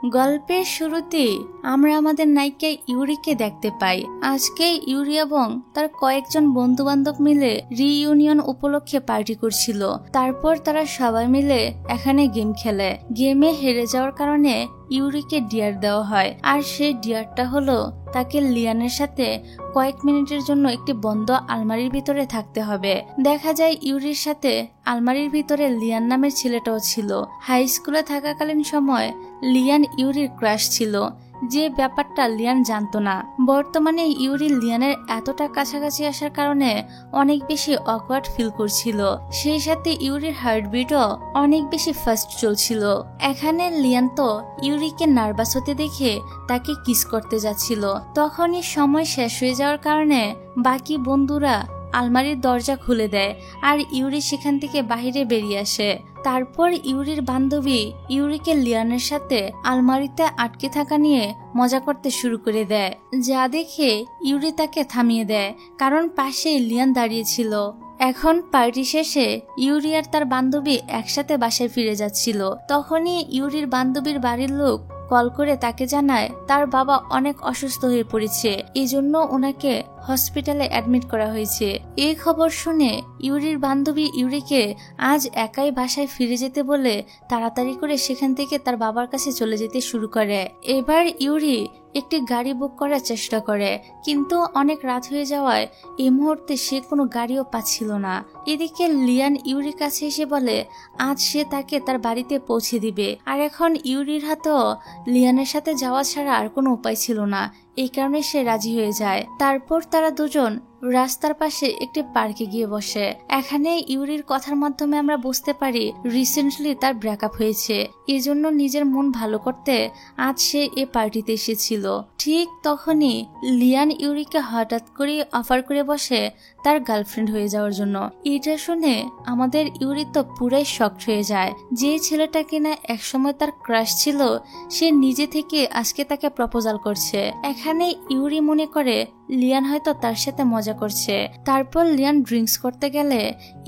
গল্পের শুরুতে আমরা আমাদের নায়িকা ইউরিকে দেখতে পাই। আজকে ইউরি এবং তার কয়েকজন বন্ধু বান্ধব মিলে রিইউনিয়ন উপলক্ষে পার্টি করছিল। তারপর তারা সবাই মিলে এখানে গেম খেলে। গেমে হেরে যাওয়ার কারণে ইউরিকে ডিয়ার দেওয়া হয়, আর সেই ডিয়ারটা হলো তাকে লিয়ানের সাথে কয়েক মিনিটের জন্য একটি বন্ধ আলমারির ভিতরে থাকতে হবে। দেখা যায় ইউরির সাথে আলমারির ভিতরে লিয়ান নামের ছেলেটাও ছিল। হাই স্কুলে থাকাকালীন সময় লিয়ান ইউরির ক্রাশ ছিল, যে ব্যাপারটা লিয়ান জানতো না। বর্তমানে ইউরি লিয়ানের এতটা কাছাকাছি আসার কারণে অনেক বেশি অকওয়ার্ড ফিল করছিল। সেই সাথে ইউরির হার্টবিটও অনেক বেশি ফাস্ট চলছিল। এখানে লিয়ান তো ইউরিকে নার্ভাস হতে দেখে তাকে কিস করতে যাচ্ছিল। তখনই সময় শেষ হয়ে যাওয়ার কারণে বাকি বন্ধুরা আলমারির দরজা খুলে দেয়, আর ইউরি সেখান থেকে বাহিরে বেরিয়ে আসে। তারপর ইউরির বান্ধবী ইউরিকে লিয়ানের সাথে আলমারিতে আটকে থাকা নিয়ে মজা করতে শুরু করে দেয়, যা দেখে ইউরি তাকে থামিয়ে দেয়, কারণ পাশেই লিয়ান দাঁড়িয়েছিল। এখন পার্টি শেষে ইউরি আর তার বান্ধবী একসাথে বাসায় ফিরে যাচ্ছিল। তখনই ইউরির বান্ধবীর বাড়ির লোক কল করে তাকে জানায় তার বাবা অনেক অসুস্থ হয়ে পড়েছে, এই জন্য ওনাকে হসপিটালে অ্যাডমিট করা হয়েছে। এই খবর শুনে ইউরির বান্ধবী ইউরিকে আজ একাই বাসায় ফিরে যেতে বলে তাড়াতাড়ি করে সেখান থেকে তার বাবার কাছে চলে যেতে শুরু করে। এবার ইউরি একটি গাড়ি বুক করার চেষ্টা করে, কিন্তু অনেক রাত হয়ে যাওয়ায় এই মুহূর্তে সে কোনো গাড়িও পাচ্ছিল না। এদিকে লিয়ান ইউরির কাছে এসে বলে আজ সে তাকে তার বাড়িতে পৌঁছে দিবে, আর এখন ইউরির হাতেও লিয়ানের সাথে যাওয়া ছাড়া আর কোনো উপায় ছিল না। এই কারণে সে রাজি হয়ে যায়। তারপর তারা দুজন রাস্তার পাশে একটি পার্কে গিয়ে বসে। এখানে ইউরির কথার মাধ্যমে আমরা বুঝতে পারি রিসেন্টলি তার ব্রেকআপ হয়েছে, এজন্য নিজের মন ভালো করতে আজ সে এ পার্টিতে এসেছিল। ঠিক তখনই লিয়ান ইউরিকে হঠাৎ করে অফার করে বসে তার গার্লফ্রেন্ড হয়ে যাওয়ার জন্য। এটা শুনে আমাদের ইউরি তো পুরাই শকড হয়ে যায়। যে ছেলেটা কিনা একসময় তার ক্রাশ ছিল, সে নিজে থেকে আজকে তাকে প্রপোজাল করছে। এখানে ইউরি মনে করে লিয়ান হয়তো তার সাথে মজা করছে। তারপর লিয়ান ড্রিঙ্কস করতে গেলে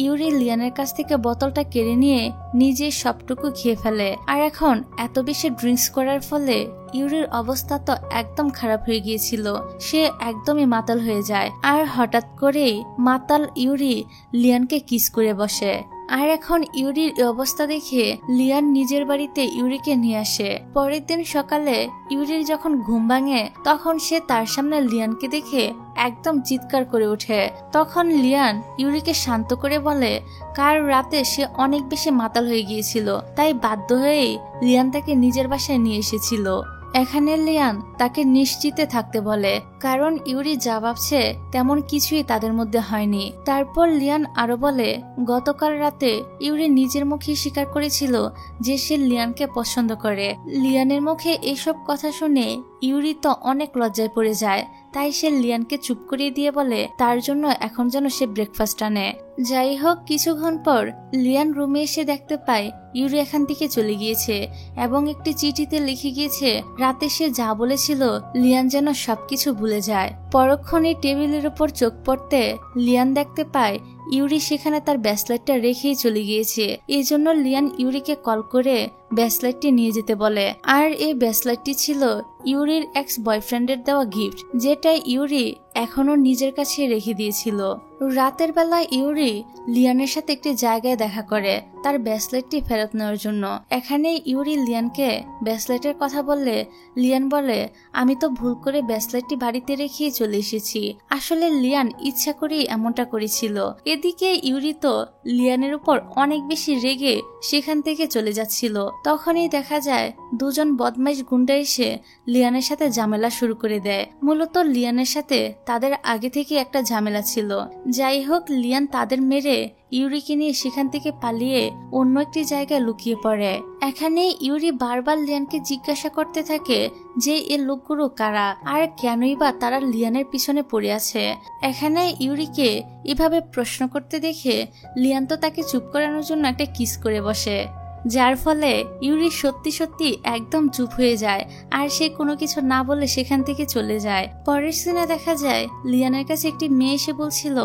ইউরি লিয়ানের কাছ থেকে বোতলটা কেড়ে নিয়ে নিজে সবটুকু খেয়ে ফেলে। আর এখন এত বেশি ড্রিঙ্কস করার ফলে ইউরির অবস্থা তো একদম খারাপ হয়ে গিয়েছিল। সে একদমই মাতাল হয়ে যায়, আর হঠাৎ করেই মাতাল ইউরি লিয়ানকে কিস করে বসে। আর এখন ইউরির অবস্থা দেখে লিয়ান নিজের বাড়িতে ইউরিকে নিয়ে আসে। পরের দিন সকালে ইউরির যখন ঘুম ভাঙে, তখন সে তার সামনে লিয়ানকে দেখে একদম চিৎকার করে ওঠে। তখন লিয়ান ইউরিকে শান্ত করে বলে কাল রাতে সে অনেক বেশি মাতাল হয়ে গিয়েছিল, তাই বাধ্য হয়েই লিয়ান তাকে নিজের বাসায় নিয়ে এসেছিল। এখানে লিয়ান তাকে নিশ্চিতে থাকতে বলে, কারণ ইউরি যা ভাবছে তেমন কিছুই তাদের মধ্যে হয়নি। তারপর লিয়ান আরো বলে গতকাল রাতে ইউরি নিজের মুখে স্বীকার করেছিল যে সে লিয়ানকে পছন্দ করে। লিয়ানের মুখে এসব কথা শুনে ইউরি তো অনেক লজ্জায় পড়ে যায়, তাই সে লিয়ানকে চুপ করিয়ে দিয়ে বলে তার জন্য এখন যেন সে ব্রেকফাস্ট আনে। যাই হোক, কিছুক্ষণ পর লিয়ান রুমে এসে দেখতে পায় ইউরি এখান থেকে চলে গিয়েছে এবং একটি চিঠিতে লিখে গিয়েছে রাতে সে যা বলেছিল লিয়ান যেন সবকিছু ভুলে যায়। পরক্ষণে টেবিলের উপর চোখ পড়তে লিয়ান দেখতে পায় ইউরি সেখানে তার ব্রেসলেটটা রেখেই চলে গিয়েছে। এই জন্য লিয়ান ইউরিকে কল করে ব্রেসলেটটি নিয়ে যেতে বলে। আর এই ব্রেসলেটটি ছিল ইউরির এক্স বয়ফ্রেন্ডের দেওয়া গিফট, যেটা ইউরি এখনো নিজের কাছে রেখে দিয়েছিল। রাতের বেলা ইউরি লিয়ানের সাথে একটি জায়গায় দেখা করে তার ব্রেসলেটটি ফেরত নেওয়ার জন্য। এখানে ইউরি লিয়ানকে ব্রেসলেটের কথা বললে লিয়ান বলে আমি তো ভুল করে ব্রেসলেটটি বাড়িতে রেখেই চলে এসেছি। আসলে লিয়ান ইচ্ছা করেই এমনটা করেছিল। এদিকে ইউরি তো লিয়ানের উপর অনেক বেশি রেগে সেখান থেকে চলে যাচ্ছিল। তখনই দেখা যায় দুজন বদমাইশ গুন্ডা এসে লিয়ানের সাথে ঝামেলা শুরু করে দেয়। মূলত লিয়ানের সাথে তাদের আগে থেকে একটা ঝামেলা ছিল। যাই হোক, লিয়ান তাদের মেরে ইউরিকে নিয়ে সেখান থেকে পালিয়ে অন্য একটি জায়গায় লুকিয়ে পড়ে। এখানে ইউরি বারবার লিয়ানকে জিজ্ঞাসা করতে থাকে যে এ লোকগুলো কারা, আর কেনই বা তারা লিয়ানের পিছনে পড়ে আছে। এখানে ইউরিকে এভাবে প্রশ্ন করতে দেখে লিয়ান তো তাকে চুপ করানোর জন্য একটা কিস করে বসে। যার ফলে ইউরি সত্যি সত্যি একদম চুপ হয়ে যায় আর সে কোনো কিছু না বলে সেখান থেকে চলে যায়। পরের সিনে দেখা যায় লিয়ানের কাছে একটি মেয়ে এসে বলছিল,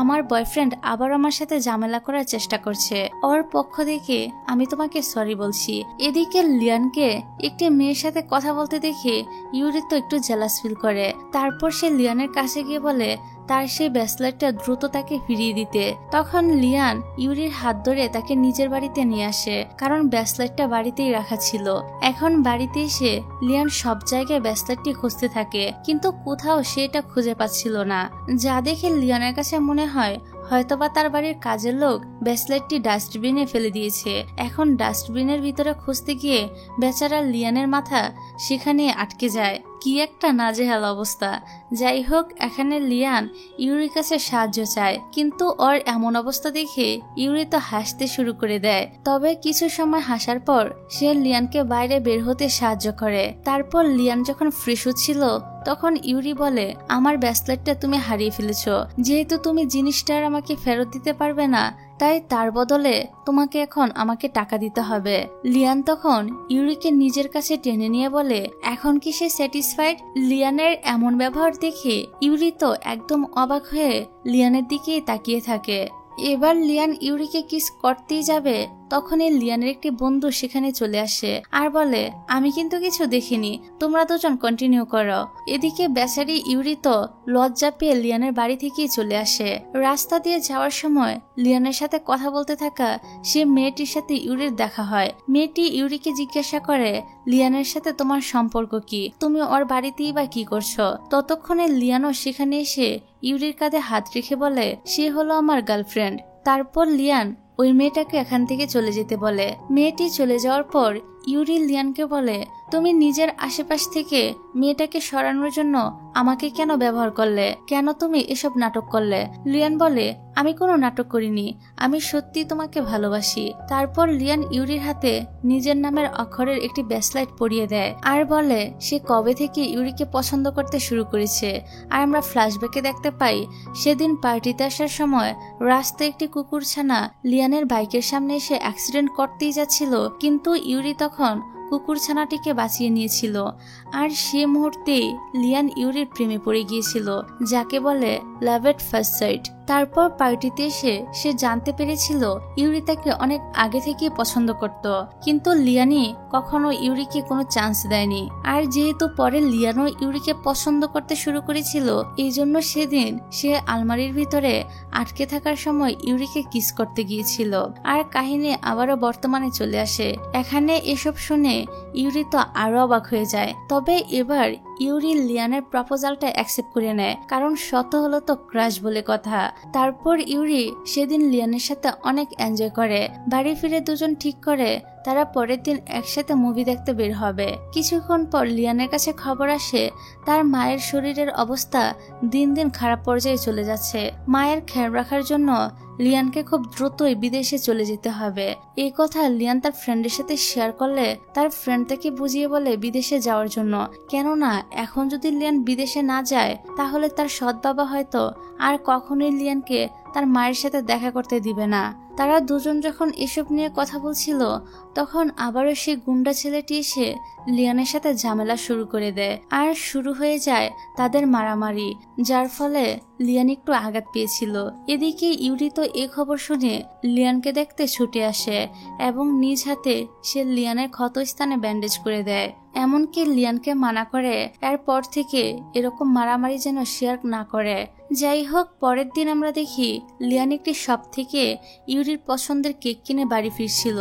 আমার বয়ফ্রেন্ড আবার আমার সাথে ঝামেলা করার চেষ্টা করছে, ওর পক্ষ থেকে আমি তোমাকে সরি বলছি। এদিকে লিয়ানকে একটি মেয়ের সাথে কথা বলতে দেখে ইউরি তো একটু জেলাস ফিল করে। তারপর সে লিয়ানের কাছে গিয়ে বলে তার সেই ব্রেসলেটটা দ্রুত তাকে ফিরিয়ে দিতে। তখন লিয়ান ইউরির হাত ধরে তাকে নিজের বাড়িতে নিয়ে আসে, কারণ ব্রেসলেটটা বাড়িতেই রাখা ছিল। এখন বাড়িতে এসে লিয়ান সব জায়গায় ব্রেসলেটটি খুঁজতে থাকে, কিন্তু কোথাও সে এটা খুঁজে পাচ্ছিল না। যা দেখে লিয়ানের কাছে মনে হয় হয়তোবা তার বাড়ির কাজের লোক ব্রেসলেটটি ডাস্টবিনে ফেলে দিয়েছে। এখন ডাস্টবিনের ভিতরে খুঁজতে গিয়ে বেচারা লিয়ানের মাথা সেখানে আটকে যায়। কি একটা নাজেহাল অবস্থা। যাই হোক, এখানে লিয়ান ইউরির কাছে সাহায্য চায়, কিন্তু ওর এমন অবস্থা দেখে ইউরি তো হাসতে শুরু করে দেয়। তবে কিছু সময় হাসার পর সে লিয়ানকে বাইরে বের হতে সাহায্য করে। তারপর লিয়ান যখন ফ্রেশ হচ্ছিল তখন ইউরি বলে, আমার ব্রেসলেটটা তুমি হারিয়ে ফেলেছো, যেহেতু তুমি জিনিসটার আমাকে ফেরত দিতে পারবে না, তাই তার বদলে তোমাকে এখন আমাকে টাকা দিতে হবে। লিয়ান তখন ইউরিকে নিজের কাছে টেনে নিয়ে বলে, এখন কি সে স্যাটিসফাইড? লিয়ানের এমন ব্যবহার দেখে ইউরি তো একদম অবাক হয়ে লিয়ানের দিকেই তাকিয়ে থাকে। এবার লিয়ান ইউরিকে কিস করতেই যাবে, তখনই লিয়ানের একটি বন্ধু সেখানে চলে আসে আর বলে, আমি কিন্তু কিছু দেখিনি, তোমরা দুজন কন্টিনিউ করো। এদিকে বেচারি ইউরি তো লজ্জা পেয়ে লিয়ানের বাড়ি থেকেই চলে আসে। রাস্তা দিয়ে যাওয়ার সময় লিয়ানের সাথে কথা বলতে থাকা সে মেয়েটির সাথে ইউরির দেখা হয়। মেয়েটি ইউরিকে জিজ্ঞাসা করে, লিয়ানের সাথে তোমার সম্পর্ক কি? তুমি ওর বাড়িতেই বা কি করছো? ততক্ষণে লিয়ানও সেখানে এসে ইউরির কাঁধে হাত রেখে বলে, সে হলো আমার গার্লফ্রেন্ড। তারপর লিয়ান ওই মেয়েটাকে এখান থেকে চলে যেতে বলে। মেয়েটি চলে যাওয়ার পর ইউরি লিয়ানকে বলে, তুমি নিজের আশেপাশ থেকে মেয়েটাকে সরানোর জন্য আমাকে কেন ব্যবহার করলে? কেন তুমি এসব নাটক করলে? লিয়ান বলে, আমি কোনো নাটক করিনি, আমি সত্যি তোমাকে ভালোবাসি। তারপর লিয়ান ইউরির হাতে নিজের নামের অক্ষরের একটি ব্রেসলেট পরিয়ে দেয় আর বলে সে কবে থেকে ইউরিকে পছন্দ করতে শুরু করেছে। আর আমরা ফ্ল্যাশব্যাকে দেখতে পাই সেদিন পার্টিতে আসার সময় রাস্তায় একটি কুকুরছানা লিয়ানের বাইকের সামনে এসে অ্যাক্সিডেন্ট করতেই যাচ্ছিল, কিন্তু ইউরি তখন কুকুরছানাটিকে বাঁচিয়ে নিয়েছিল। আর সে মুহূর্তে লিয়ান ইউরির প্রেমে পড়ে গিয়েছিল, যাকে বলে লাভ এট ফার্স্ট সাইট। তারপর পার্টিতে এসে সে জানতে পেরেছিল ইউরি তাকে অনেক আগে থেকেই পছন্দ করত, কিন্তু লিয়ানি কখনো ইউরিকে কোনো চান্স দেয়নি। আর যেহেতু পরে লিয়ানও ইউরিকে পছন্দ করতে শুরু করেছিল, এই জন্য সেদিন সে আলমারির ভিতরে আটকে থাকার সময় ইউরিকে কিস করতে গিয়েছিল। আর কাহিনী আবারও বর্তমানে চলে আসে। এখানে এসব শুনে ইউরি তো আরো অবাক হয়ে যায়। তবে এবার ইউরি লিয়ানের প্রপোজালটা অ্যাকসেপ্ট করে নেয়, কারণ শত হলো তো ক্রাশ বলে কথা। তারপর ইউরি সেদিন লিয়ানের সাথে অনেক এনজয় করে। বাড়ি ফিরে দুজন ঠিক করে তারা পরের দিন একসাথে মুভি দেখতে বের হবে। কিছুক্ষণ পর লিয়ানের কাছে খবর আসে তার মায়ের শরীরের অবস্থা দিন দিন খারাপ পর্যায়ে চলে যাচ্ছে। মায়ের খেয়াল রাখার জন্য লিয়ানকে খুব দ্রুতই বিদেশে চলে যেতে হবে। এই কথা লিয়ান তার ফ্রেন্ডের সাথে শেয়ার করলে তার ফ্রেন্ড তাকে বুঝিয়ে বলে বিদেশে যাওয়ার জন্য, কেননা এখন যদি লিয়ান বিদেশে না যায় তাহলে তার সৎ বাবা হয়তো আর কখনোই লিয়ানকে তার মায়ের সাথে দেখা করতে দিবে না। তারা দুজন যখন এসব নিয়ে কথা বলছিল তখন আবারও সে গুন্ডা ছেলেটি এসে লিয়ানের সাথে ঝামেলা শুরু করে দেয় আর শুরু হয়ে যায় তাদের মারামারি, যার ফলে লিয়ান একটু আঘাত পেয়েছিল। এদিকে ইউরি তো এই খবর শুনে লিয়ানকে দেখতে ছুটে আসে এবং নিজ হাতে সে লিয়ানের ক্ষতস্থানে ব্যান্ডেজ করে দেয়। এমনকি লিয়ানকে মানা করে এরপর থেকে এরকম মারামারি যেন শেয়ার না করে। যাই হোক, পরের দিন আমরা দেখি লিয়ান একটি শপ থেকে ইউরির পছন্দের কেক কিনে বাড়ি ফিরছিল।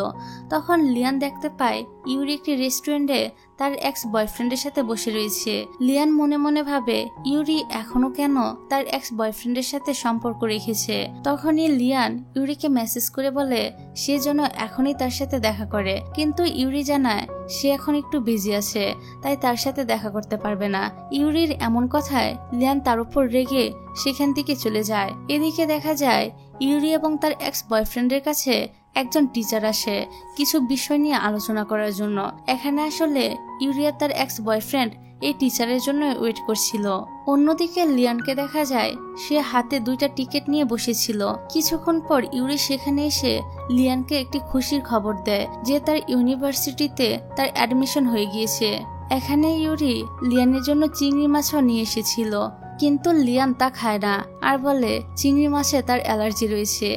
তখন লিয়ান দেখতে পায় ইউরি একটি রেস্টুরেন্টে তার এক্স বয়ফ্রেন্ডের সাথে বসে রয়েছে। লিয়ান মনে মনে ভাবে ইউরি এখনো কেন তার এক্স বয়ফ্রেন্ডের সাথে সম্পর্ক রেখেছে। তখনই লিয়ান ইউরিকে মেসেজ করে বলে সে যেন এখনই তার সাথে দেখা করে, কিন্তু ইউরি জানায় সে এখন একটু বিজি আছে, তাই তার সাথে দেখা করতে পারবে না। ইউরির এমন কথায় লিয়ান তার উপর রেগে সেখান থেকে চলে যায়। এদিকে দেখা যায় ইউরি এবং তার এক্স বয়ফ্রেন্ডের কাছে একজন টিচার আসে কিছু বিষয় নিয়ে আলোচনা করার জন্য। এখানে আসলে ইউরিয়া তার এক্স বয়ফ্রেন্ড এই টিচারের জন্য ওয়েট করছিল। অন্যদিকে লিয়ানকে দেখা যায় সে হাতে 2টা টিকিট নিয়ে বসেছিল। কিছুক্ষণ পর ইউরি সেখানে এসে লিয়ানকে একটি খুশির খবর দেয় যে তার ইউনিভার্সিটিতে তার অ্যাডমিশন হয়ে গিয়েছে। এখানে ইউরি লিয়ানের জন্য চিংড়ি মাছও নিয়ে এসেছিল, কিন্তু লিয়ান তা খায় না আর বলে চিংড়ি মাছে তার অ্যালার্জি রয়েছে।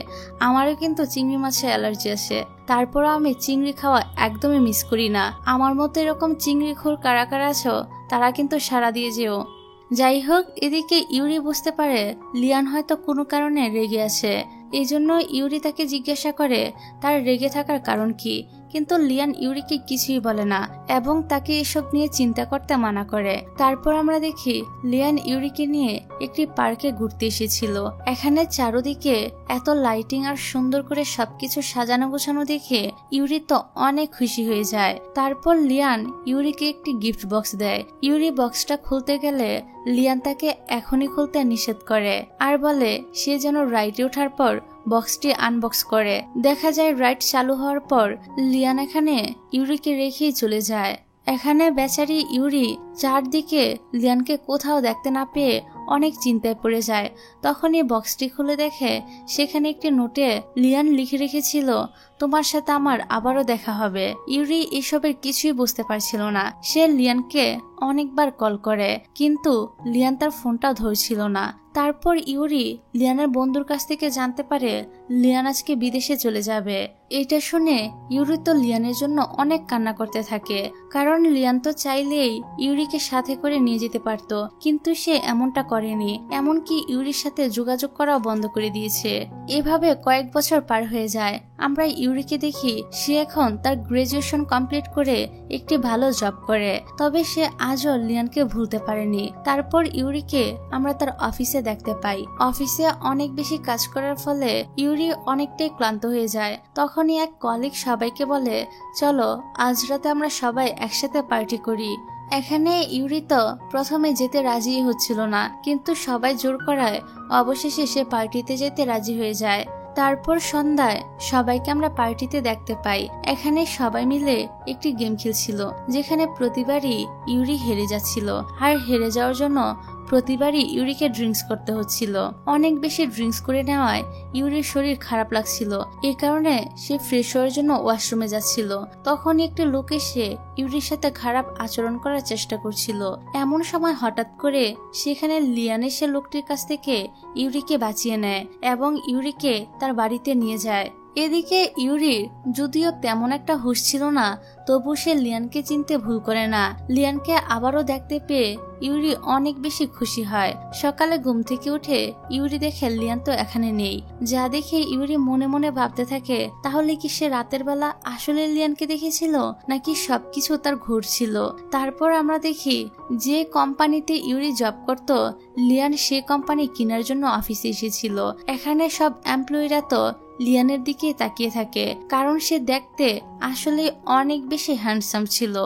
আমারও কিন্তু চিংড়ি মাছে অ্যালার্জি আছে, তারপরও আমি চিংড়ি খাওয়া একদমই মিস করি না। আমার মতো এরকম চিংড়ি খোর কারা কারা আছো তারা কিন্তু সাড়া দিয়ে যেও। যাই হোক, এদিকে ইউরি বুঝতে পারে লিয়ান হয়তো কোনো কারণে রেগে আছে। এই জন্য ইউরি তাকে জিজ্ঞাসা করে তার রেগে থাকার কারণ কি, কিন্তু লিয়ান ইউরিকে কিছুই বলে না এবং তাকে এসব নিয়ে চিন্তা করতে মানা করে। তারপর আমরা দেখি লিয়ান ইউরিকে নিয়ে একটি পার্কে ঘুরতে এসেছিল। এখানে চারদিকে এত লাইটিং আর সুন্দর করে সবকিছু সাজানো গোছানো দেখে ইউরি তো অনেক খুশি হয়ে যায়। তারপর লিয়ান ইউরিকে একটি গিফট বক্স দেয়। ইউরি বক্সটা খুলতে গেলে লিয়ান তাকে এখনই খুলতে নিষেধ করে আর বলে সে যেন রাইডে ওঠার পর বক্সটি আনবক্স করে। দেখা যায় রাইড চালু হওয়ার পর লিয়ান এখানে ইউরিকে রেখেই চলে যায়। এখানে বেচারি ইউরি চারদিকে লিয়ানকে কোথাও দেখতে না পেয়ে অনেক চিন্তায় পড়ে যায়। তখনই বক্সটি খুলে দেখে সেখানে একটি নোটে লিয়ান লিখে রেখেছিল, তোমার সাথে আমার আবারও দেখা হবে। ইউরি এসবের কিছুই বুঝতে পারছিল না। সে লিয়ানকে অনেকবার কল করে, কিন্তু লিয়ান তার ফোনটা ধরছিল না। তারপর ইউরি লিয়ানের বন্ধুর কাছ থেকে জানতে পারে লিয়ান আজকে বিদেশে চলে যাবে। এটা শুনে ইউরি তো লিয়ানের জন্য অনেক কান্না করতে থাকে, কারণ লিয়ান তো চাইলেই ইউরিকে সাথে করে নিয়ে যেতে পারত, কিন্তু সে এমনটা করেনি। এমনকি ইউরির সাথে যোগাযোগ করাও বন্ধ করে দিয়েছে। এভাবে কয়েক বছর পার হয়ে যায়। আমরা ইউরিকে দেখি সে এখন তার গ্রাজুয়েশন কমপ্লিট করে একটি ভালো জব করে, তবে সে আজও লিয়ানকে ভুলতে পারেনি। তারপর ইউরিকে আমরা তার অফিসে দেখতে পাই। অফিসে অনেক বেশি কাজ করার ফলে ইউরি অনেকটাই ক্লান্ত হয়ে যায়। তখনই এক কলিগ সবাইকে বলে, চলো আজ রাতে আমরা সবাই একসাথে পার্টি করি। এখানে ইউরি তো প্রথমে যেতে রাজি হচ্ছিল না, কিন্তু সবাই জোর করায় অবশেষে সে পার্টিতে যেতে রাজি হয়ে যায়। তারপর সন্ধ্যায় সবাইকে আমরা পার্টিতে দেখতে পাই। এখানে সবাই মিলে একটি গেম খেলছিল, যেখানে প্রতিবারই ইউরি হেরে যাচ্ছিল, আর হেরে যাওয়ার জন্য প্রতিবারই ইউরিকে ড্রিঙ্কস করতে হচ্ছিল। অনেক বেশি ড্রিঙ্কস করে নেওয়ায় ইউরির শরীর খারাপ লাগছিল। এই কারণে সে ফ্রেশ হওয়ার জন্য ওয়াশরুমে যাচ্ছিল। তখন একটি লোক এসে ইউরির সাথে খারাপ আচরণ করার চেষ্টা করছিল। এমন সময় হঠাৎ করে সেখানে লিয়ান এসে লোকটির কাছ থেকে ইউরিকে বাঁচিয়ে নেয় এবং ইউরিকে তার বাড়িতে নিয়ে যায়। এদিকে ইউরির যদিও তেমন একটা হুঁশ ছিল না, তবু সে লিয়ানকে চিনতে ভুল করে না। লিয়ানকে আবারও দেখতে পেয়ে ইউরি অনেক বেশি খুশি হয়। সকালে ঘুম থেকে উঠে ইউরি দেখে লিয়ান তো এখানে নেই। যা দেখে ইউরি মনে মনে ভাবতে থাকে, তাহলে কি সে রাতের বেলা আসলে লিয়ানকে দেখেছিল, নাকি সবকিছু তার ঘুরছিল। তারপর আমরা দেখি যে কোম্পানিতে ইউরি জব করত, লিয়ান সে কোম্পানি কেনার জন্য অফিসে এসেছিল। এখানে সব এমপ্লয়িরা তো লিয়ানের দিকে তাকিয়ে থাকে, কারণ সে দেখতে আসলে অনেক বেশি হ্যান্ডসাম ছিল।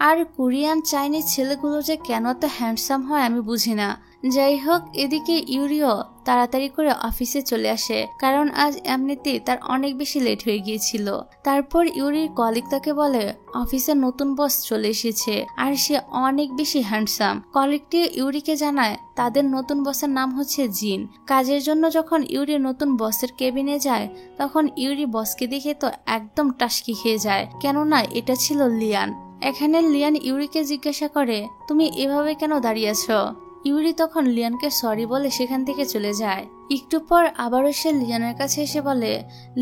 আর কোরিয়ান চাইনিজ ছেলেগুলো যে কেন এত হ্যান্ডসাম হয় আমি বুঝি না। যাই হোক, এদিকে ইউরিও তাড়াতাড়ি করে অফিসে চলে আসে, কারণ আজ এমনিতেই তার অনেক বেশি লেট হয়ে গিয়েছিল। তারপর ইউরির কলিগ তাকে বলে অফিসে নতুন বস চলে এসেছে আর সে অনেক বেশি হ্যান্ডসাম। কলিগটি ইউরিকে জানায় তাদের নতুন বসের নাম হচ্ছে জিন। কাজের জন্য যখন ইউরি নতুন বসের কেবিনে যায়, তখন ইউরি বসকে দেখে তো একদম টাসকি খেয়ে যায়, কেননা এটা ছিল লিয়ান। এখানে লিয়ান ইউরিকে জিজ্ঞাসা করে, তুমি এভাবে কেন দাঁড়িয়ে আছো? ইউরি তখন লিয়ানকে সরি বলে সেখান থেকে চলে যায়। একটু পর আবারও সে লিয়ানের কাছে এসে বলে,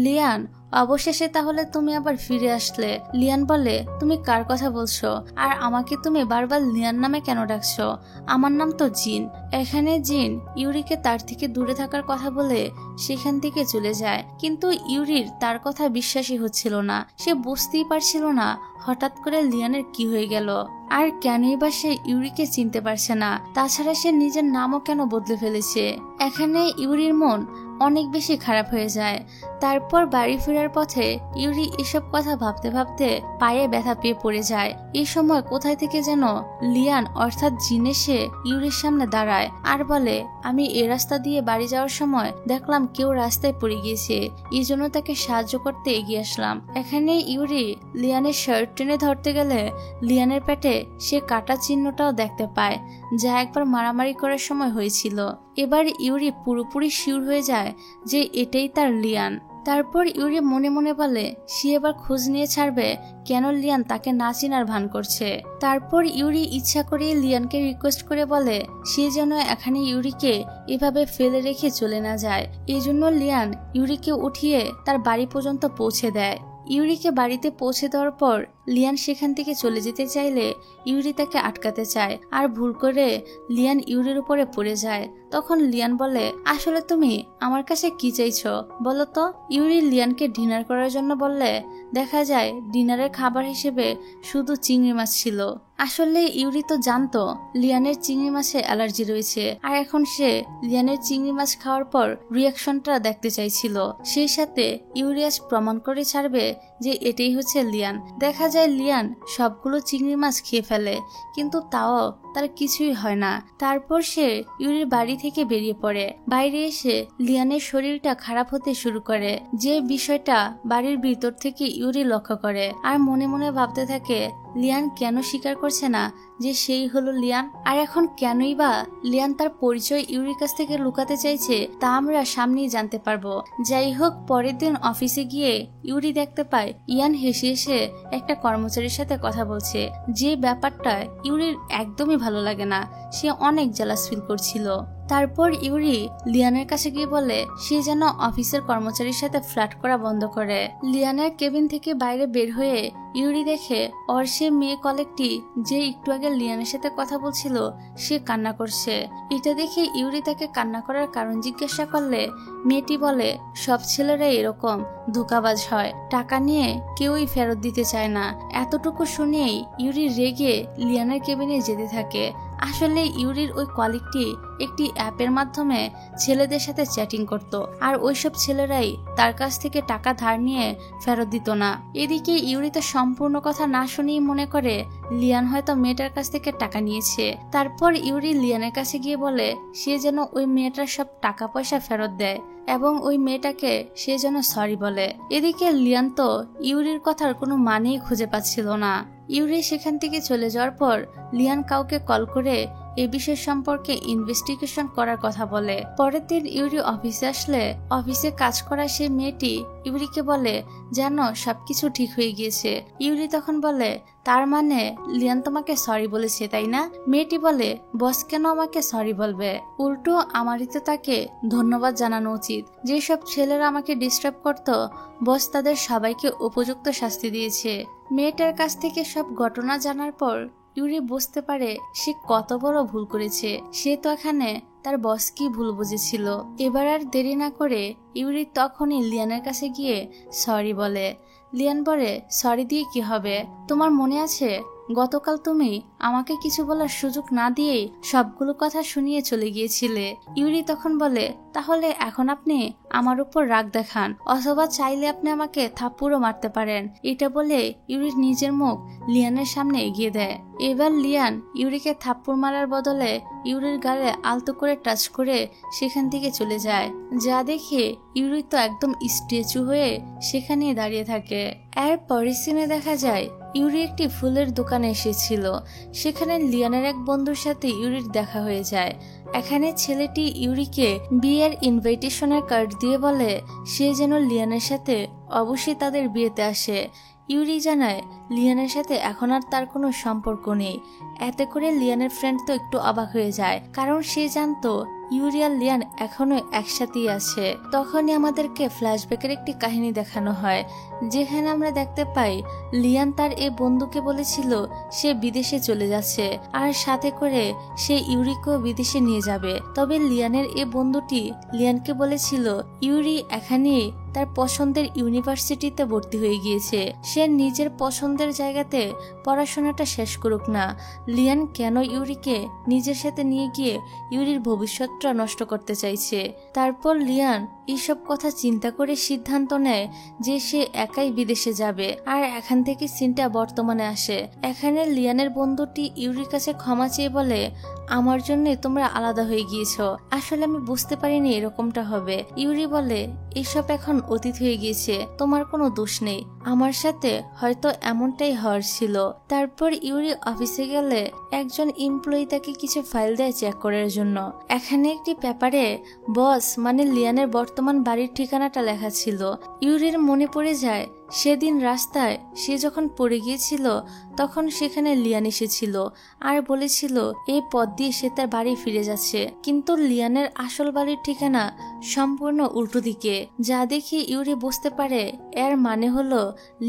লিয়ান অবশেষে তাহলে তুমি আবার ফিরে আসলে। লিয়ান বলে, তুমি কার কথা বলছো, আর আমাকে তুমি বারবার লিয়ান নামে কেন ডাকছো? আমার নাম তো জিন। এখানে জিন ইউরিকে তার থেকে দূরে থাকার কথা বলে সেখান থেকে চলে যায়, কিন্তু ইউরির তার কথা বিশ্বাসই হচ্ছিল না। সে বুঝতেই পারছিল না হঠাৎ করে লিয়ানের কি হয়ে গেল, আর কেনই বা সে ইউরিকে চিনতে পারছে না। তাছাড়া সে নিজের নামও কেন বদলে ফেলেছে। এখানে ইউরির মন অনেক বেশি খারাপ হয়ে যায়। তারপর বাড়ি ফেরার পথে ইউরি এসব কথা ভাবতে ভাবতে পায়ে ব্যথা পেয়ে পড়ে যায়। এই সময় কোথায় থেকে যেন লিয়ান অর্থাৎ জিন এসে ইউরির সামনে দাঁড়ায় আর বলে, আমি এ রাস্তা দিয়ে বাড়ি যাওয়ার সময় দেখলাম কেউ রাস্তায় পড়ে গিয়েছে, এই জন্য তাকে সাহায্য করতে এগিয়ে আসলাম। এখানে ইউরি লিয়ানের শার্ট টেনে ধরতে গেলে লিয়ানের পেটে সে কাটা চিহ্নটাও দেখতে পায়, যা একবার মারামারি করার সময় হয়েছিল। এবার ইউরি পুরোপুরি শিওর হয়ে যায় যে এটাই তার লিয়ান। তারপর ইউরি মনে মনে বলে সে এবার খোঁজ নিয়ে ছাড়বে কেন লিয়ান তাকে না চিনার ভান করছে। তারপর ইউরি ইচ্ছা করে লিয়ানকে রিকোয়েস্ট করে বলে সে যেন এখানে ইউরিকে এভাবে ফেলে রেখে চলে না যায়। এই জন্য লিয়ান ইউরিকে উঠিয়ে তার বাড়ি পর্যন্ত পৌঁছে দেয়। ইউরিকে বাড়িতে পৌঁছে দেওয়ার পর লিয়ান সেখান থেকে চলে যেতে চাইলে ইউরি তাকে আটকাতে চায় আর ভুল করে লিয়ান ইউরির উপরে পড়ে যায়। তখন লিয়ান বলে, আসলে তুমি আমার কাছে কি চাইছো বলো তো। ইউরি লিয়ানকে ডিনার করার জন্য বললে দেখা যায় ডিনারের খাবার হিসেবে শুধু চিংড়ি মাছ ছিল। আসলে ইউরি তো জানতো লিয়ানের চিংড়ি মাছে অ্যালার্জি রয়েছে, আর এখন সে লিয়ানের চিংড়ি মাছ খাওয়ার পর রিয়াকশনটা দেখতে চাইছিল। সেই সাথে ইউরি আজ প্রমাণ করে ছাড়বে যে এটাই হচ্ছে লিয়ান। দেখা যায় লিয়ান সবগুলো চিংড়ি মাছ খেয়ে ফেলে, কিন্তু তাও তার কিছুই হয় না। তারপর সে ইউরির বাড়ি থেকে বেরিয়ে পড়ে। বাইরে এসে লিয়ানের শরীরটা খারাপ হতে শুরু করে, যে বিষয়টা বাড়ির ভিতর থেকে ইউরি লক্ষ্য করে আর মনে মনে ভাবতে থাকে লিয়ান কেন স্বীকার করছে না যে সেই হলো লিয়ান, আর এখন কেনই বা লিয়ান তার পরিচয় ইউরির কাছ থেকে লুকাতে চাইছে তা আমরা সামনেই জানতে পারবো। যাই হোক, পরের দিন অফিসে গিয়ে ইউরি দেখতে পায় ইয়ান হেসে হেসে একটা কর্মচারীর সাথে কথা বলছে, যে ব্যাপারটা ইউরির একদমই ভালো লাগে না। সে অনেক জেলাস ফিল করছিল। তারপর ইউরি লিয়ানের কাছে গিয়ে বলে সে যেন অফিসের কর্মচারীর সাথে ফ্লার্ট করা বন্ধ করে। লিয়ানের কেবিন থেকে বাইরে বের হয়ে ইউরি দেখে ওর সে মেয়ে কলিগটি যে একটু আগে লিয়ানের সাথে কথা বলছিল সে কান্না করছে। এটা দেখে ইউরি তাকে কান্না করার কারণ জিজ্ঞাসা করলে মেয়েটি বলে সব ছেলেরা এরকম ধোঁকাবাজ হয়, টাকা নিয়ে কেউই ফেরত দিতে চায় না। এতটুকু শুনেই ইউরি রেগে লিয়ানের কেবিনে যেতে থাকে। আসলে ইউরির ওই কলিগটি একটি অ্যাপের মাধ্যমে ছেলেদের সাথে চ্যাটিং করত, আর ওইসব ছেলেরাই তার কাছ থেকে টাকা ধার নিয়ে ফেরত দিত না। এদিকে ইউরি তো সম্পূর্ণ কথা না শুনেই মনে করে লিয়ান হয়তো মেয়েটার কাছ থেকে টাকা নিয়েছে। তারপর ইউরি লিয়ানের কাছে গিয়ে বলে সে যেন ওই মেয়েটার সব টাকা পয়সা ফেরত দেয় এবং ওই মেয়েটাকে সে যেন সরি বলে। এদিকে লিয়ান তো ইউরির কথার কোনো মানেই খুঁজে পাচ্ছিল না। ইউরি সেখান থেকে চলে যাওয়ার পর লিয়ান কাউকে কল করে এই বিষয় সম্পর্কে ইনভেস্টিগেশন করার কথা বলে। পরের দিন ইউরি অফিসে আসলে অফিসে কাজ করা সেই মেয়েটি ইউরিকে বলে জানো সবকিছু ঠিক হয়ে গিয়েছে। ইউরি তখন বলে তার মানে লিয়ান তোমাকে সরি বলেছে তাই না? মেয়েটি বলে বস কেন আমাকে সরি বলবে, উল্টো আমারই তো তাকে ধন্যবাদ জানানো উচিত। যেসব ছেলেরা আমাকে ডিস্টার্ব করতো বস তাদের সবাইকে উপযুক্ত শাস্তি দিয়েছে। মেয়েটার কাছ থেকে সব ঘটনা জানার পর ইউরি বুঝতে পারে সে কত বড় ভুল করেছে। সে তো এখানে তার বস কি ভুল বুঝেছিল। এবার আর দেরি না করে ইউরি তখনই লিয়ানের কাছে গিয়ে সরি বলে। লিয়ান বলে সরি দিয়ে কি হবে, তোমার মনে আছে গতকাল তুমি আমাকে কিছু বলার সুযোগ না দিয়েই সবগুলো কথা শুনিয়ে চলে গিয়েছিলে। ইউরি তখন বলে তাহলে এখন আপনি আমার উপর রাগ দেখান, অথবা চাইলে আপনি আমাকে থাপ্পড়ও মারতে পারেন। এটা বলে ইউরি নিজের মুখ লিয়ানের সামনে এগিয়ে দেয়। এবার লিয়ান ইউরিকে থাপ্পড় মারার বদলে ইউরির গালে আলতো করে টাচ করে সেখান থেকে চলে যায়, যা দেখে ইউরি তো একদম স্ট্যাচু হয়ে সেখানেই দাঁড়িয়ে থাকে। এর পরের সিনে দেখা যায় ইউরি একটি ফুলের দোকানে এসেছিল। সেখানে লিয়ানের এক বন্ধুর সাথে ইউরির দেখা হয়ে যায়। এখানে ছেলেটি ইউরিকে বিয়ের ইনভাইটেশনের কার্ড দিয়ে বলে সে যেন লিয়ানের সাথে অবশ্যই তাদের বিয়েতে আসে। ইউরি জানায় লিয়ানের সাথে এখন আর তার কোনো সম্পর্ক নেই। এতে করে লিয়ানের ফ্রেন্ড তো একটু অবাক হয়ে যায়, কারণ সে জানতো ইউরি আর লিয়ান এখনো একসাথেই আছে। তখনই আমাদেরকে ফ্ল্যাশব্যাকের একটি কাহিনী দেখানো হয়, যেখানে আমরা দেখতে পাই লিয়ান তার এই বন্ধুকে বলেছিল সে বিদেশে চলে যাচ্ছে, আর সাথে করে সে ইউরিকেও বিদেশে নিয়ে যাবে। তবে লিয়ানের এই বন্ধুটি লিয়ানকে বলেছিল ইউরি এখানেই তার পছন্দের ইউনিভার্সিটিতে ভর্তি হয়ে গিয়েছে। সে নিজের পছন্দ পছন্দের জায়গাতে পড়াশোনাটা শেষ করুক না। লিয়ান কেন ইউরিকে নিজের সাথে নিয়ে গিয়ে ইউরির ভবিষ্যৎটা নষ্ট করতে চাইছে? তারপর লিয়ান এইসব কথা চিন্তা করে সিদ্ধান্ত নেয় যে সে একাই বিদেশে যাবে। আর এখান থেকে সিনটা বর্তমানে আসে। এখানে লিয়ানের বন্ধুটি ইউরির কাছে ক্ষমা চেয়ে বলে, আমার জন্য তোমরা আলাদা হয়ে গিয়েছো, আসলে আমি বুঝতে পারিনি এরকমটা হবে। ইউরি বলে, এসব এখন অতীত হয়ে গিয়েছে, তোমার কোনো দোষ নেই, আমার সাথে হয়তো এমনটাই হওয়ার ছিল। তারপর ইউরি অফিসে গেলে একজন এমপ্লয়ি তাকে কিছু ফাইল দেয় চেক করার জন্য। এখানে একটি পেপারে বস মানে লিয়ানের বর্তমান বাড়ির ঠিকানাটা লেখা ছিল। ইউরির মনে পড়ে যায় সেদিন রাস্তায় সে যখন পড়ে গিয়েছিল তখন সেখানে লিয়ান এসেছিল আর বলেছিল এই পথ দিয়ে সে তার বাড়ি ফিরে যাচ্ছে, কিন্তু লিয়ানের আসল বাড়ির ঠিকানা সম্পূর্ণ উল্টো দিকে। যা দেখে ইউরি বুঝতে পারে এর মানে হলো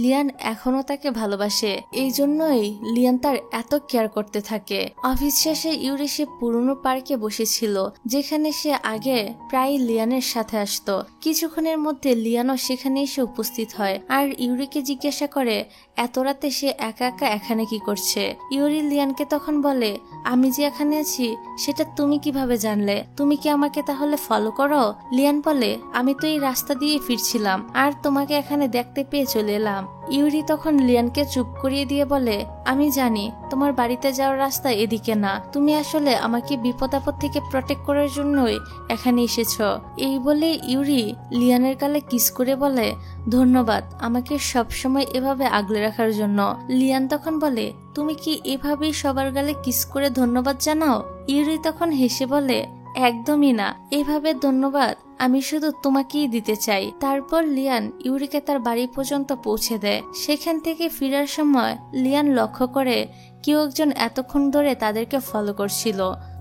লিয়ান এখনো তাকে ভালোবাসে, এই জন্যই লিয়ান তার এত কেয়ার করতে থাকে। অফিস শেষে ইউরি সে পুরনো পার্কে বসেছিল যেখানে সে আগে প্রায় লিয়ানের সাথে আসতো। কিছুক্ষণের মধ্যে লিয়ানও সেখানে এসে উপস্থিত হয় আর ইউরিকে জিজ্ঞাসা করে এত রাতে সে একা একা এখানে কি করছে। ইউরি লিয়ানকে তখন বলে, আমি যে এখানে আছি সেটা তুমি কিভাবে জানলে? তুমি কি আমাকে তাহলে ফলো করো? লিয়ান বলে, আমি তো এই রাস্তা দিয়ে ফিরছিলাম আর তোমাকে এখানে দেখতে পেয়ে চলে এলাম। ইউরি তখন লিয়ানকে চুপ করিয়ে দিয়ে বলে, আমি জানি তোমার বাড়িতে যাওয়ার রাস্তা এদিকে না, তুমি আসলে আমাকে বিপদ আপদ থেকে প্রটেক্ট করার জন্যই এখানে এসেছো। এই বলে ইউরি লিয়ানের গালে কিস করে বলে, ধন্যবাদ আমাকে সবসময় এভাবে আগলে রাখার জন্য। লিয়ান তখন বলে, তুমি কি এভাবেই সবার গালে কিস করে ধন্যবাদ জানাও? ইউরি তখন হেসে বলে, একদমই না, এভাবে ধন্যবাদ আমি শুধু তোমাকেই দিতে চাই। তারপর লিয়ান ইউরিকে তার বাড়ি পর্যন্ত পৌঁছে দেয়। সেখান থেকে ফেরার সময় লিয়ান লক্ষ্য করে কেউ একজন এতক্ষণ ধরে তাদেরকে ফলো করছিল,